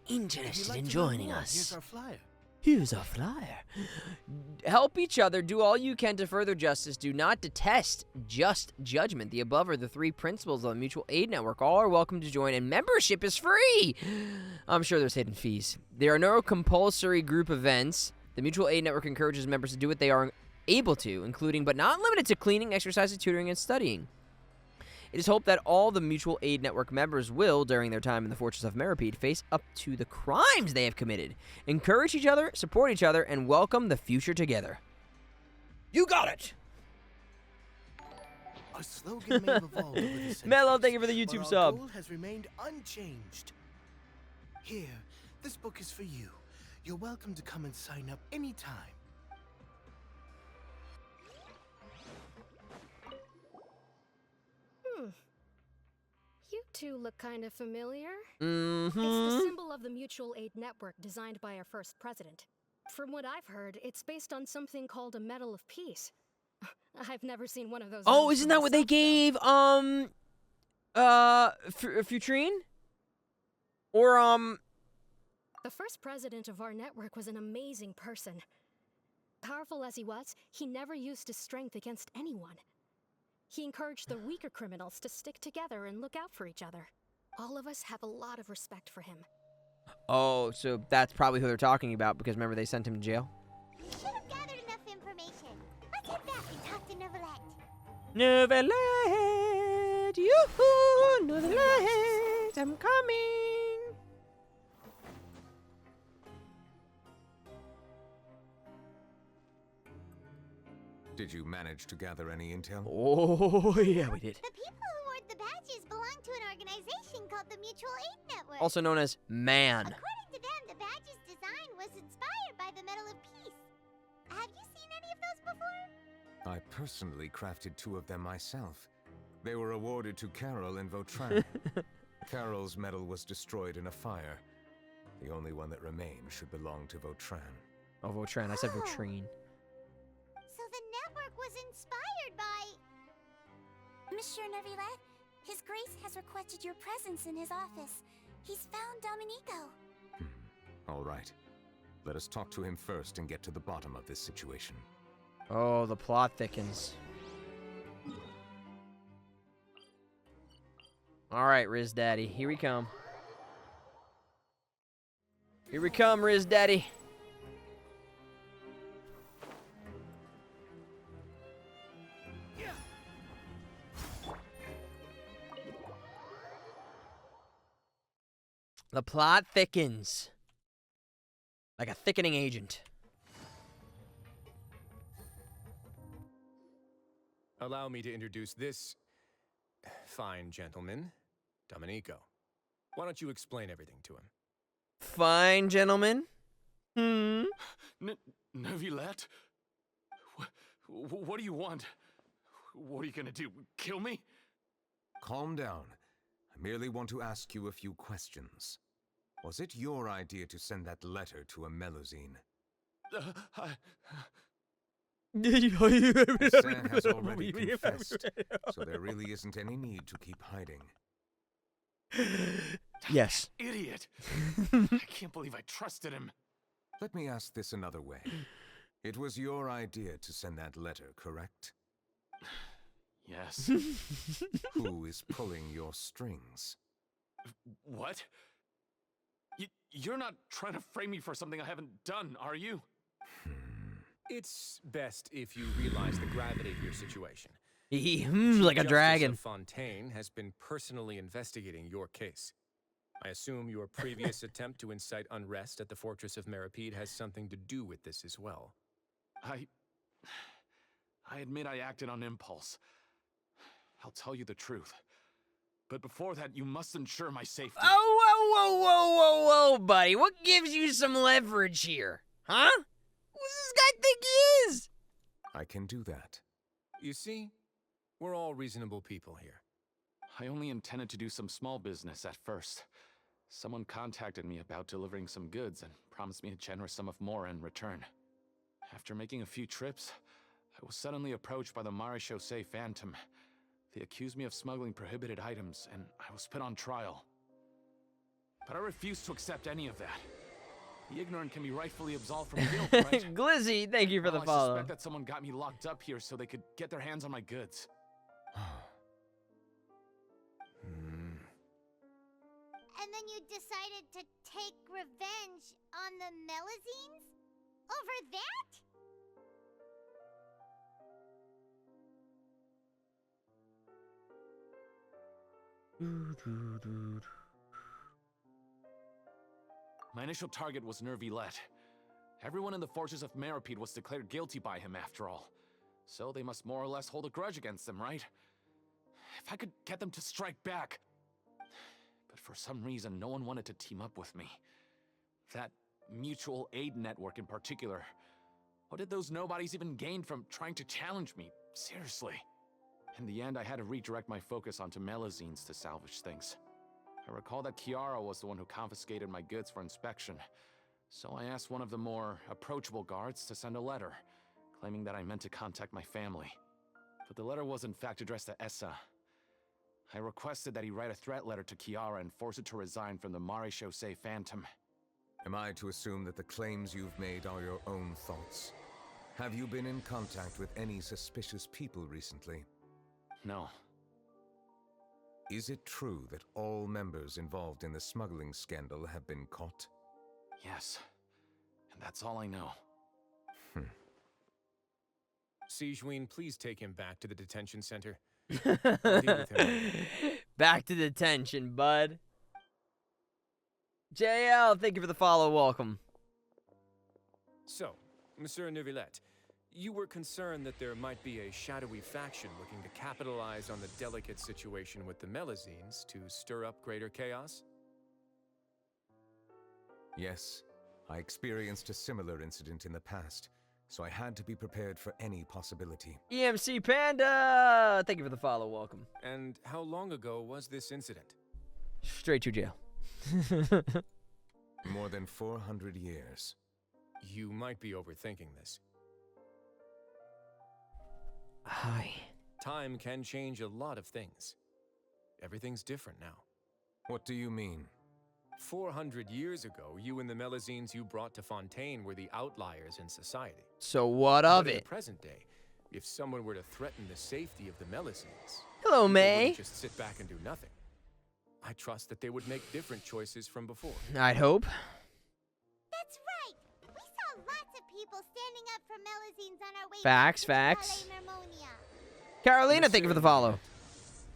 Interested in joining us? Here's our flyer. Here's our flyer. Help each other. Do all you can to further justice. Do not detest just judgment. The above are the 3 principles of the Mutual Aid Network. All are welcome to join, and membership is free. I'm sure there's hidden fees. There are no compulsory group events. The Mutual Aid Network encourages members to do what they are able to, including but not limited to cleaning, exercising, tutoring, and studying. It is hoped that all the Mutual Aid Network members will, during their time in the Fortress of Meropide, face up to the crimes they have committed, encourage each other, support each other, and welcome the future together. You got it! Our slogan may have evolved over the centuries, Mello, thank you for the YouTube but sub. Our goal has remained unchanged. Here, this book is for you. You're welcome to come and sign up anytime. You two look kind of familiar. Mm-hmm. It's the symbol of the Mutual Aid Network designed by our first president. From what I've heard, it's based on something called a Medal of Peace. I've never seen one of those. Oh, isn't that what they gave, Futrine? Or, The first president of our network was an amazing person. Powerful as he was, he never used his strength against anyone. He encouraged the weaker criminals to stick together and look out for each other. All of us have a lot of respect for him. Oh, so that's probably who they're talking about, because remember they sent him to jail? We should have gathered enough information. Let's head back and talk to Neuvillette. Neuvillette! Yoo-hoo! Neuvillette! I'm coming! Did you manage to gather any intel? Oh, yeah, we did. The people who wore the badges belong to an organization called the Mutual Aid Network. Also known as MAN. According to them, the badge's design was inspired by the Medal of Peace. Have you seen any of those before? I personally crafted 2 of them myself. They were awarded to Carol and Vautrin. Carol's medal was destroyed in a fire. The only one that remained should belong to Vautrin. Oh, Vautrin. I said Vautrin. So the network was inspired by... Monsieur Neuvillette, His Grace has requested your presence in his office. He's found Domenico. All right. Let us talk to him first and get to the bottom of this situation. Oh, the plot thickens. All right, Riz Daddy. Here we come. Here we come, Riz Daddy. The plot thickens. Like a thickening agent. Allow me to introduce this fine gentleman, Domenico. Why don't you explain everything to him? Fine, gentlemen. Neuvillette? What do you want? What are you gonna do? Kill me? Calm down. I merely want to ask you a few questions. Was it your idea to send that letter to a Melusine? Sam has already confessed, so there really isn't any need to keep hiding. Yes. Idiot! I can't believe I trusted him. Let me ask this another way. It was your idea to send that letter, correct? Yes. Who is pulling your strings? What? You're not trying to frame me for something I haven't done, are you? It's best if you realize the gravity of your situation. He Chief like a Justice dragon. of Fontaine has been personally investigating your case. I assume your previous attempt to incite unrest at the Fortress of Meripede has something to do with this as well. I admit I acted on impulse. I'll tell you the truth. But before that, you must ensure my safety. Whoa, buddy. What gives you some leverage here? Huh? Who does this guy think he is? I can do that. You see, we're all reasonable people here. I only intended to do some small business at first. Someone contacted me about delivering some goods and promised me a generous sum of more in return. After making a few trips, I was suddenly approached by the Marechaussee Phantom. They accused me of smuggling prohibited items, and I was put on trial. But I refused to accept any of that. The ignorant can be rightfully absolved from guilt, right? Glizzy, thank you for the I follow. suspect that someone got me locked up here so they could get their hands on my goods. And then you decided to take revenge on the Melazines? Over that? My initial target was Neuvillette. Everyone in the Fortress of Meripede was declared guilty by him after all. So they must more or less hold a grudge against them, right? If I could get them to strike back. But for some reason, no one wanted to team up with me. That mutual aid network in particular. What did those nobodies even gain from trying to challenge me? Seriously. In the end, I had to redirect my focus onto Melazines to salvage things. I recall that Chiara was the one who confiscated my goods for inspection, so I asked one of the more approachable guards to send a letter, claiming that I meant to contact my family. But the letter was in fact addressed to Essa. I requested that he write a threat letter to Chiara and force her to resign from the Marechaussee Phantom. Am I to assume that the claims you've made are your own thoughts? Have you been in contact with any suspicious people recently? No. Is it true that all members involved in the smuggling scandal have been caught? Yes. And that's all I know. Sigewinne, please take him back to the detention center. I'll deal with him later. Back to detention, bud. JL, thank you for the follow. Welcome. So, Monsieur Neuvillette, you were concerned that there might be a shadowy faction looking to capitalize on the delicate situation with the Melazines to stir up greater chaos? Yes, I experienced a similar incident in the past, so I had to be prepared for any possibility. EMC Panda, thank you for the follow. Welcome. And how long ago was this incident? Straight to jail. More than 400 years. You might be overthinking this. Hi. Time can change a lot of things. Everything's different now. What do you mean? 400 years ago, you and the Melazines you brought to Fontaine were the outliers in society. So what of But in it? the present day, if someone were to threaten the safety of the Melazines, Hello, people May. wouldn't just sit back and do nothing. I trust that they would make different choices from before. I'd hope. That's right! We saw lots of people standing up for Melazines on our way Facts, to facts. Palais Mermonia. Carolina, thank you for the follow.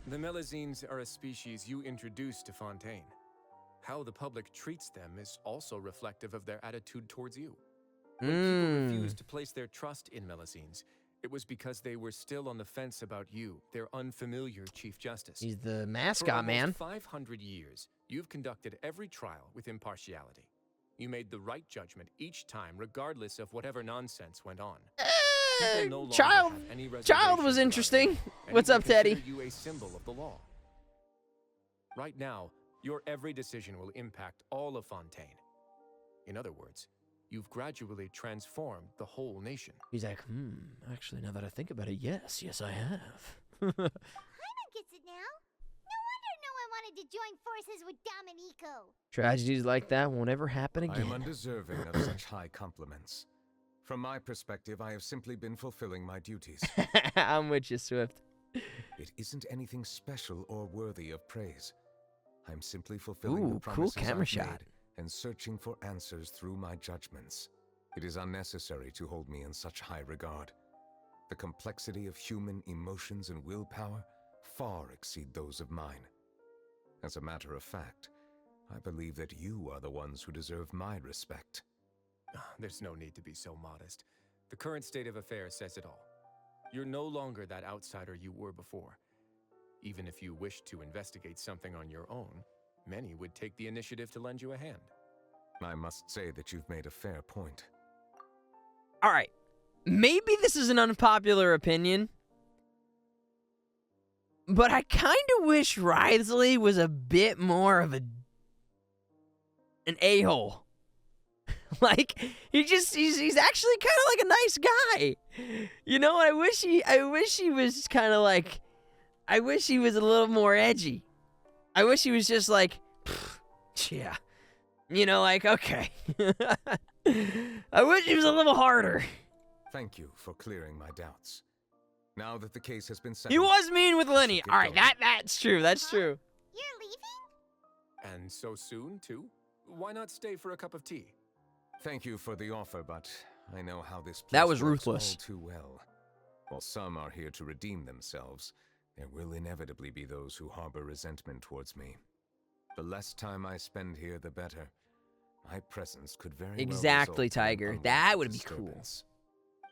The Melazines are a species you introduced to Fontaine. How the public treats them is also reflective of their attitude towards you. When people refused to place their trust in Melazines, it was because they were still on the fence about you, their unfamiliar Chief Justice. He's the For mascot, almost man. 500 years, you've conducted every trial with impartiality. You made the right judgment each time, regardless of whatever nonsense went on. People no longer Child have any was reservations about interesting. you, and What's even up, Teddy? consider you a symbol of the law. Right now, your every decision will impact all of Fontaine. In other words, you've gradually transformed the whole nation. He's like, actually, now that I think about it, yes, I have. Paimon gets it now. No wonder no one wanted to join forces with Domenico. Tragedies like that won't ever happen I am again. undeserving of such high compliments. From my perspective, I have simply been fulfilling my duties. I'm with you, Swift. It isn't anything special or worthy of praise. I'm simply fulfilling the Ooh, cool promises camera I've shot. made and searching for answers through my judgments. It is unnecessary to hold me in such high regard. The complexity of human emotions and willpower far exceed those of mine. As a matter of fact, I believe that you are the ones who deserve my respect. There's no need to be so modest. The current state of affairs says it all. You're no longer that outsider you were before. Even if you wished to investigate something on your own, many would take the initiative to lend you a hand. I must say that you've made a fair point. All right. Maybe this is an unpopular opinion, but I kind of wish Wriothesley was a bit more of an a-hole. Like, he's actually kind of like a nice guy. You know, I wish he was kind of like, I wish he was a little more edgy. I wish he was just like, yeah. You know, like, okay. I wish he was a little harder. Thank you for clearing my doubts. Now that the case has been settled, He was mean with Lenny. get All right, going. that's true. That's true. You're leaving? And so soon, too? Why not stay for a cup of tea? Thank you for the offer, but I know how this place That was works ruthless. all too well. While some are here to redeem themselves, there will inevitably be those who harbor resentment towards me. The less time I spend here, the better. My presence could very Exactly, well result in Tiger. unwanted That would be cool. disturbance.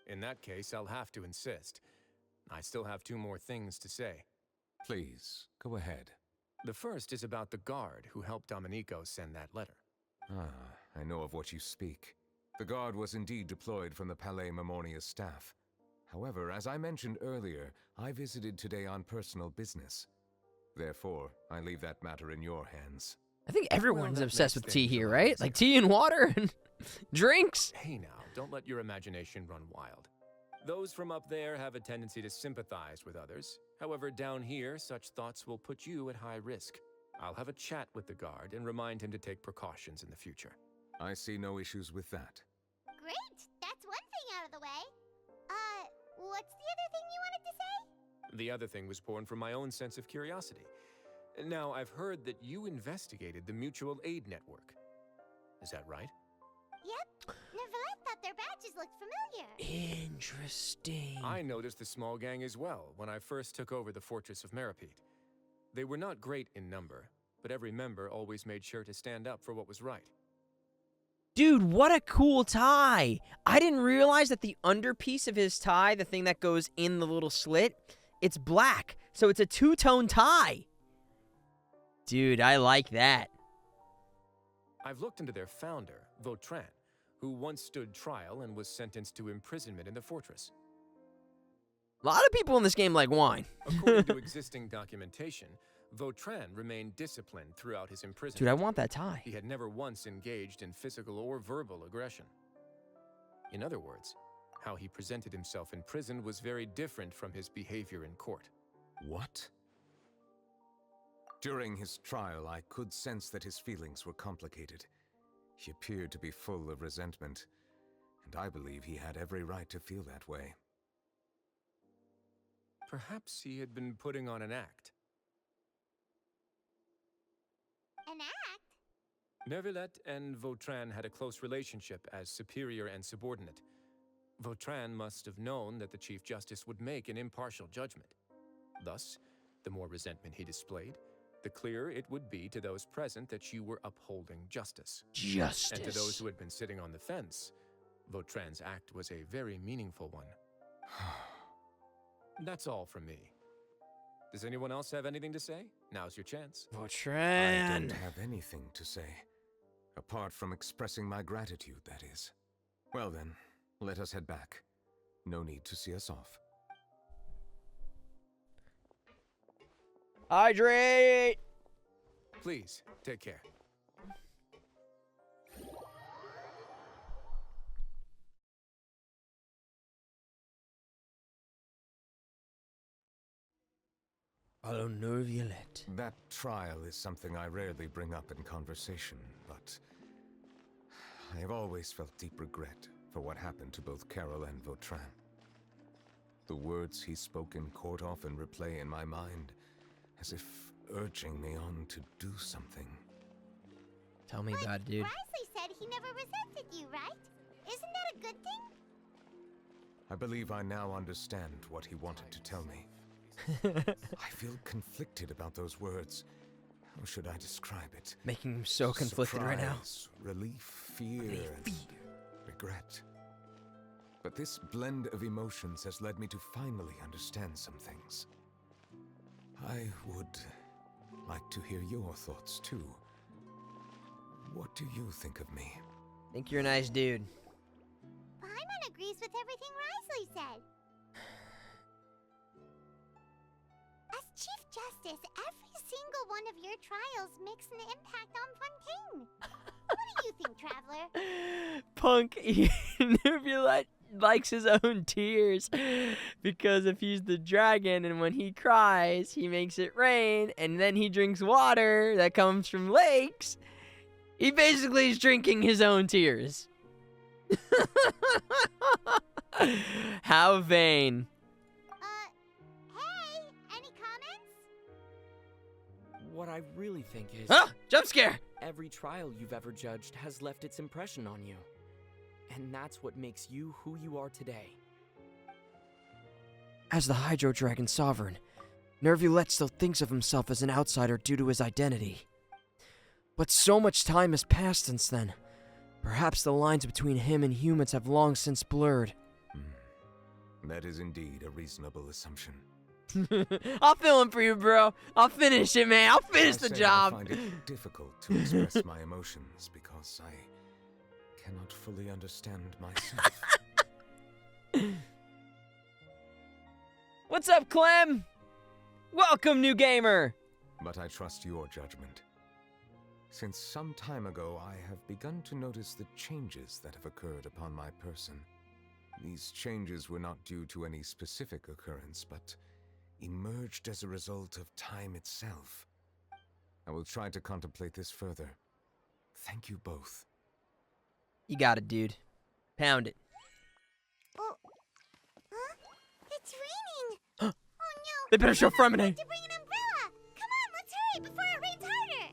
In that case, I'll have to insist. I still have 2 more things to say. Please, go ahead. The first is about the guard who helped Domenico send that letter. I know of what you speak. The guard was indeed deployed from the Palais Mamornia's staff. However, as I mentioned earlier, I visited today on personal business. Therefore, I leave that matter in your hands. I think everyone's that obsessed makes with tea things a here, lot right? easier. Like tea and water and drinks. Hey now, don't let your imagination run wild. Those from up there have a tendency to sympathize with others. However, down here, such thoughts will put you at high risk. I'll have a chat with the guard and remind him to take precautions in the future. I see no issues with that. Great! That's one thing out of the way. What's the other thing you wanted to say? The other thing was born from my own sense of curiosity. Now, I've heard that you investigated the mutual aid network. Is that right? Yep. Neuvillette thought their badges looked familiar. Interesting. I noticed the small gang as well when I first took over the fortress of Meripede. They were not great in number, but every member always made sure to stand up for what was right. Dude, what a cool tie. I didn't realize that the underpiece of his tie, the thing that goes in the little slit, it's black. So it's a two-tone tie. Dude, I like that. I've looked into their founder, Vautrin, who once stood trial and was sentenced to imprisonment in the fortress. A lot of people in this game like wine. According to existing documentation, Vautrin remained disciplined throughout his imprisonment. Dude, I want that tie. He had never once engaged in physical or verbal aggression. In other words, how he presented himself in prison was very different from his behavior in court. What? During his trial, I could sense that his feelings were complicated. He appeared to be full of resentment, and I believe he had every right to feel that way. Perhaps he had been putting on an act. An act? Neuvillette and Vautrin had a close relationship as superior and subordinate. Vautrin must have known that the Chief Justice would make an impartial judgment. Thus, the more resentment he displayed, the clearer it would be to those present that you were upholding justice. Justice. And to those who had been sitting on the fence, Vautrin's act was a very meaningful one. That's all from me. Does anyone else have anything to say? Now's your chance. Vautrin. I don't have anything to say. Apart from expressing my gratitude, that is. Well then, let us head back. No need to see us off. Hydrate! Please, take care. Follow Neuvillette. That trial is something I rarely bring up in conversation, but I have always felt deep regret for what happened to both Carol and Vautrin. The words he spoke in court often replay in my mind, as if urging me on to do something. Tell me about it, dude. Risley said he never resented you, right? Isn't that a good thing? I believe I now understand what he wanted to tell me. I feel conflicted about those words. How should I describe it? Making him so conflicted right now. Surprise, relief, fear, and regret. But this blend of emotions has led me to finally understand some things. I would like to hear your thoughts too. What do you think of me? Think you're a nice dude. Paimon agrees with everything Risley said. As Chief Justice, every single one of your trials makes an impact on Fontaine. What do you think, Traveler? Punk, Neuvillette likes his own tears, because if he's the dragon and when he cries, he makes it rain, and then he drinks water that comes from lakes, he basically is drinking his own tears. How vain. Hey, any comments? What I really think is... Ah! Jump scare! Every trial you've ever judged has left its impression on you. And that's what makes you who you are today. As the Hydro Dragon Sovereign, Neuvillette still thinks of himself as an outsider due to his identity. But so much time has passed since then. Perhaps the lines between him and humans have long since blurred. That is indeed a reasonable assumption. I'll fill in for you, bro. I'll finish it, man. I'll finish the job. I find it difficult to express my emotions because I cannot fully understand myself. What's up, Clem? Welcome, new gamer. But I trust your judgment. Since some time ago, I have begun to notice the changes that have occurred upon my person. These changes were not due to any specific occurrence, but emerged as a result of time itself. I will try to contemplate this further. Thank you both. You got it, dude. Pound it. Oh. Huh? It's raining! Oh no! They better show Freminet. We have to bring an umbrella! Come on, let's hurry before it rains harder!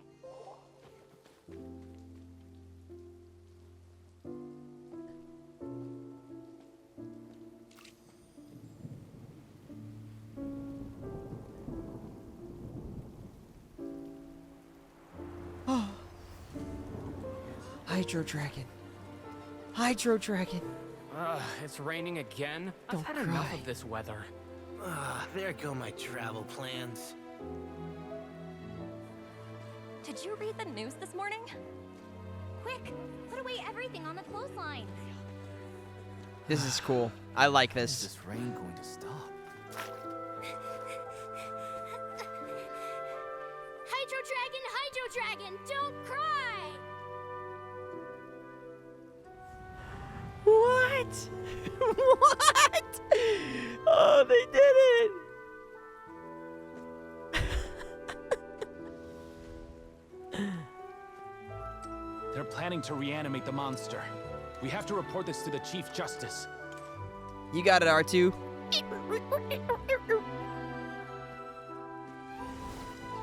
Hydro Dragon. Hydro Dragon. It's raining again? Don't I've had cry. enough of this weather. There go my travel plans. Did you read the news this morning? Quick, put away everything on the clothesline. This is cool. I like this. Is this rain going to stop? Hydro Dragon, don't cry! What? What? Oh, they did it! They're planning to reanimate the monster. We have to report this to the Chief Justice. You got it, R2.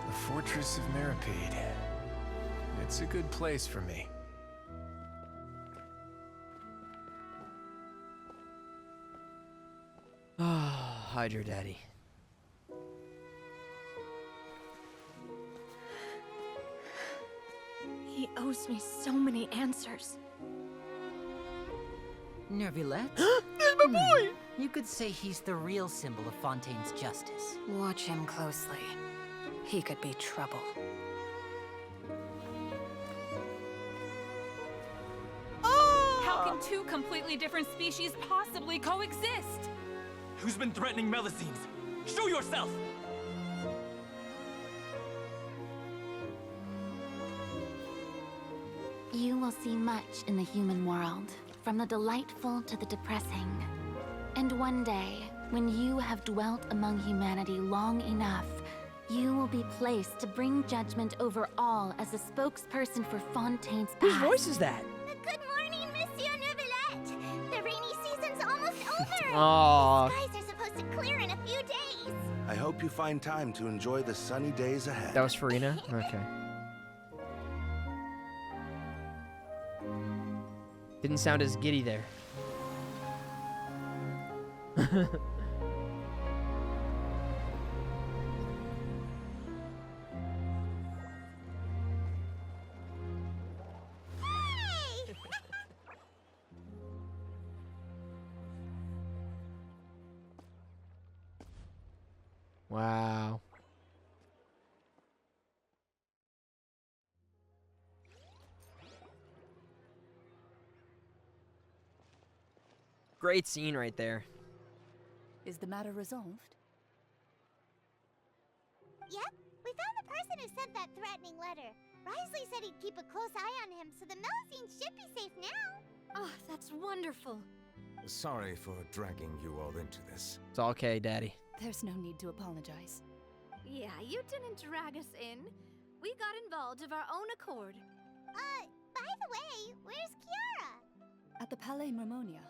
The Fortress of Meripede. It's a good place for me. Ah, Hydro Daddy. He owes me so many answers. Neuvillette? There's my boy! You could say he's the real symbol of Fontaine's justice. Watch him closely. He could be trouble. How can two completely different species possibly coexist? Who's been threatening Melusines? Show yourself! You will see much in the human world, from the delightful to the depressing. And one day, when you have dwelt among humanity long enough, You will be placed to bring judgment over all as a spokesperson for Fontaine's past. Whose voice is that? Good morning, Monsieur Neuvillette. The rainy season's almost over. Aww. The skies are supposed to clear in a few days. I hope you find time to enjoy the sunny days ahead. That was Freminet? Okay. Didn't sound as giddy there. Wow. Great scene right there. Is the matter resolved? Yep, we found the person who sent that threatening letter. Risley said he'd keep a close eye on him, so the Melusine should be safe now. Oh, that's wonderful. Sorry for dragging you all into this. It's all okay, Daddy. There's no need to apologize. Yeah, you didn't drag us in. We got involved of our own accord. By the way, where's Kiara? At the Palais Mermonia,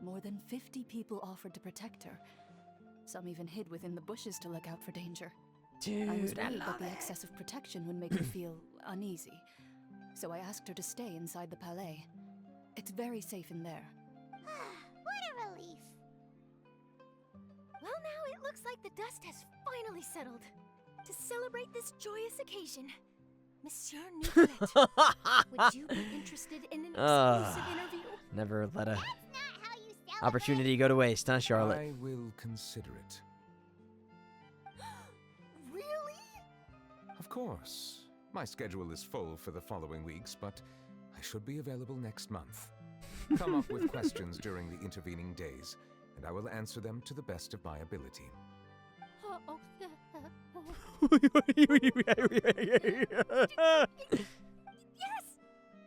more than 50 people offered to protect her. Some even hid within the bushes to look out for danger. Dude, I was I worried love that the it. excessive protection would make her feel uneasy. So I asked her to stay inside the Palais. It's very safe in there. What a relief. Well, now it looks like the dust has finally settled. To celebrate this joyous occasion, Monsieur Neuvillette, would you be interested in an exclusive interview? Never let a opportunity go to waste, huh, Charlotte? I will consider it. Really? Of course. My schedule is full for the following weeks, but I should be available next month. Come up with questions during the intervening days, and I will answer them to the best of my ability. Yes!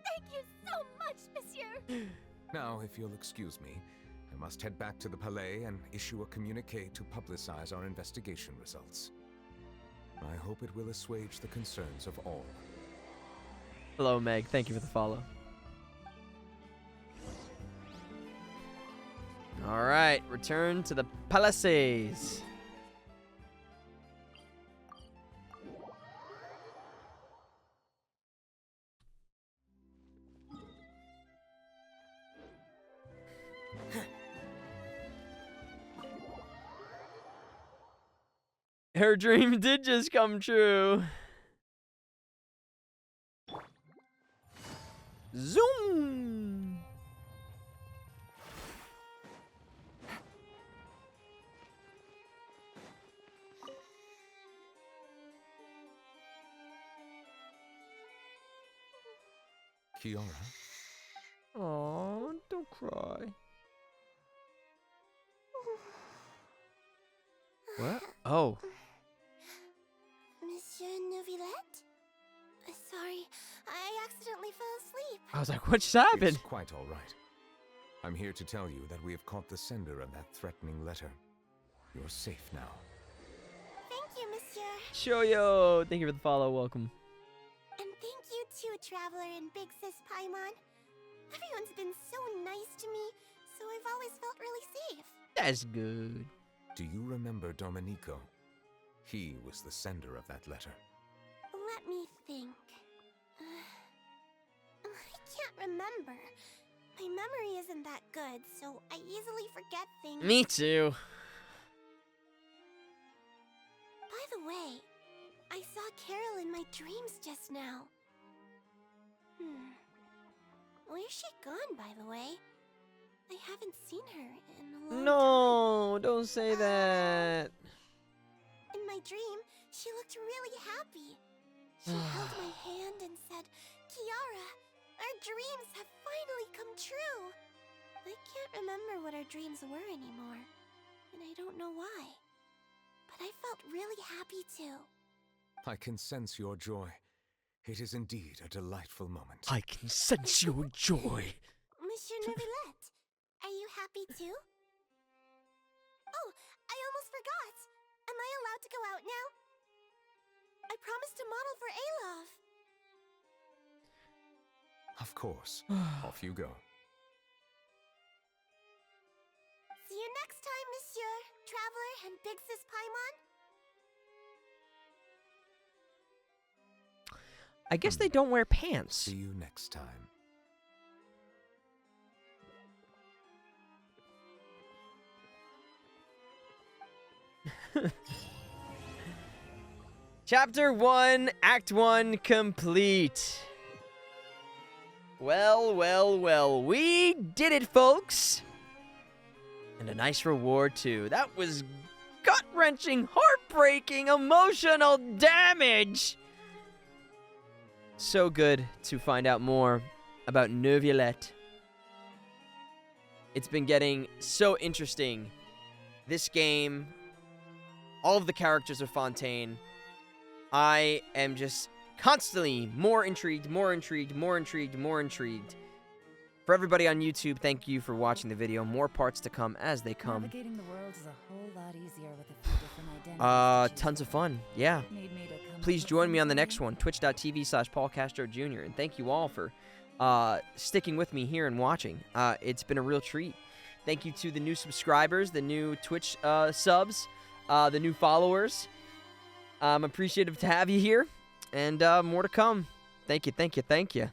Thank you so much, Monsieur! Now, if you'll excuse me, I must head back to the Palais and issue a communique to publicize our investigation results. I hope it will assuage the concerns of all. Hello, Meg. Thank you for the follow. All right, return to the palaces. Her dream did just come true. Zoom! Kiara? Oh, don't cry. What? Oh. Monsieur Neuvillette? Sorry, I accidentally fell asleep. I was like, what just happened? It's quite all right. I'm here to tell you that we have caught the sender of that threatening letter. You're safe now. Thank you, Monsieur. Shoyo! Thank you for the follow. Welcome. And thank you too, Traveler and Big Sis Paimon. Everyone's been so nice to me, so I've always felt really safe. That's good. Do you remember Domenico? He was the sender of that letter. Let me think. I can't remember. My memory isn't that good, so I easily forget things. Me too. By the way, I saw Carol in my dreams just now. Where's she gone, by the way? I haven't seen her in a long time. No, don't say that. In my dream, she looked really happy. She held my hand and said, "Kiara, our dreams have finally come true." I can't remember what our dreams were anymore, and I don't know why. But I felt really happy too. I can sense your joy. It is indeed a delightful moment. I can sense your joy. Monsieur Neuvillette, are you happy too? Oh, I almost forgot. Am I allowed to go out now? I promised to model for Alov. Of course. Off you go. See you next time, Monsieur, Traveler, and Big Sis Paimon. I guess they don't wear pants. See you next time. Chapter 1, Act 1 complete. Well, well, well. We did it, folks. And a nice reward, too. That was gut-wrenching, heartbreaking, emotional damage. So good to find out more about Neuvillette. It's been getting so interesting. This game, all of the characters of Fontaine, I am just constantly more intrigued, more intrigued, more intrigued, more intrigued. For everybody on YouTube, thank you for watching the video. More parts to come as they come. Navigating the world is a whole lot easier with a few different identities. Tons of fun, yeah. Please join me on the next one, twitch.tv/Paul Castro Jr. And thank you all for sticking with me here and watching. It's been a real treat. Thank you to the new subscribers, the new Twitch subs, the new followers. I'm appreciative to have you here, and more to come. Thank you, thank you, thank you.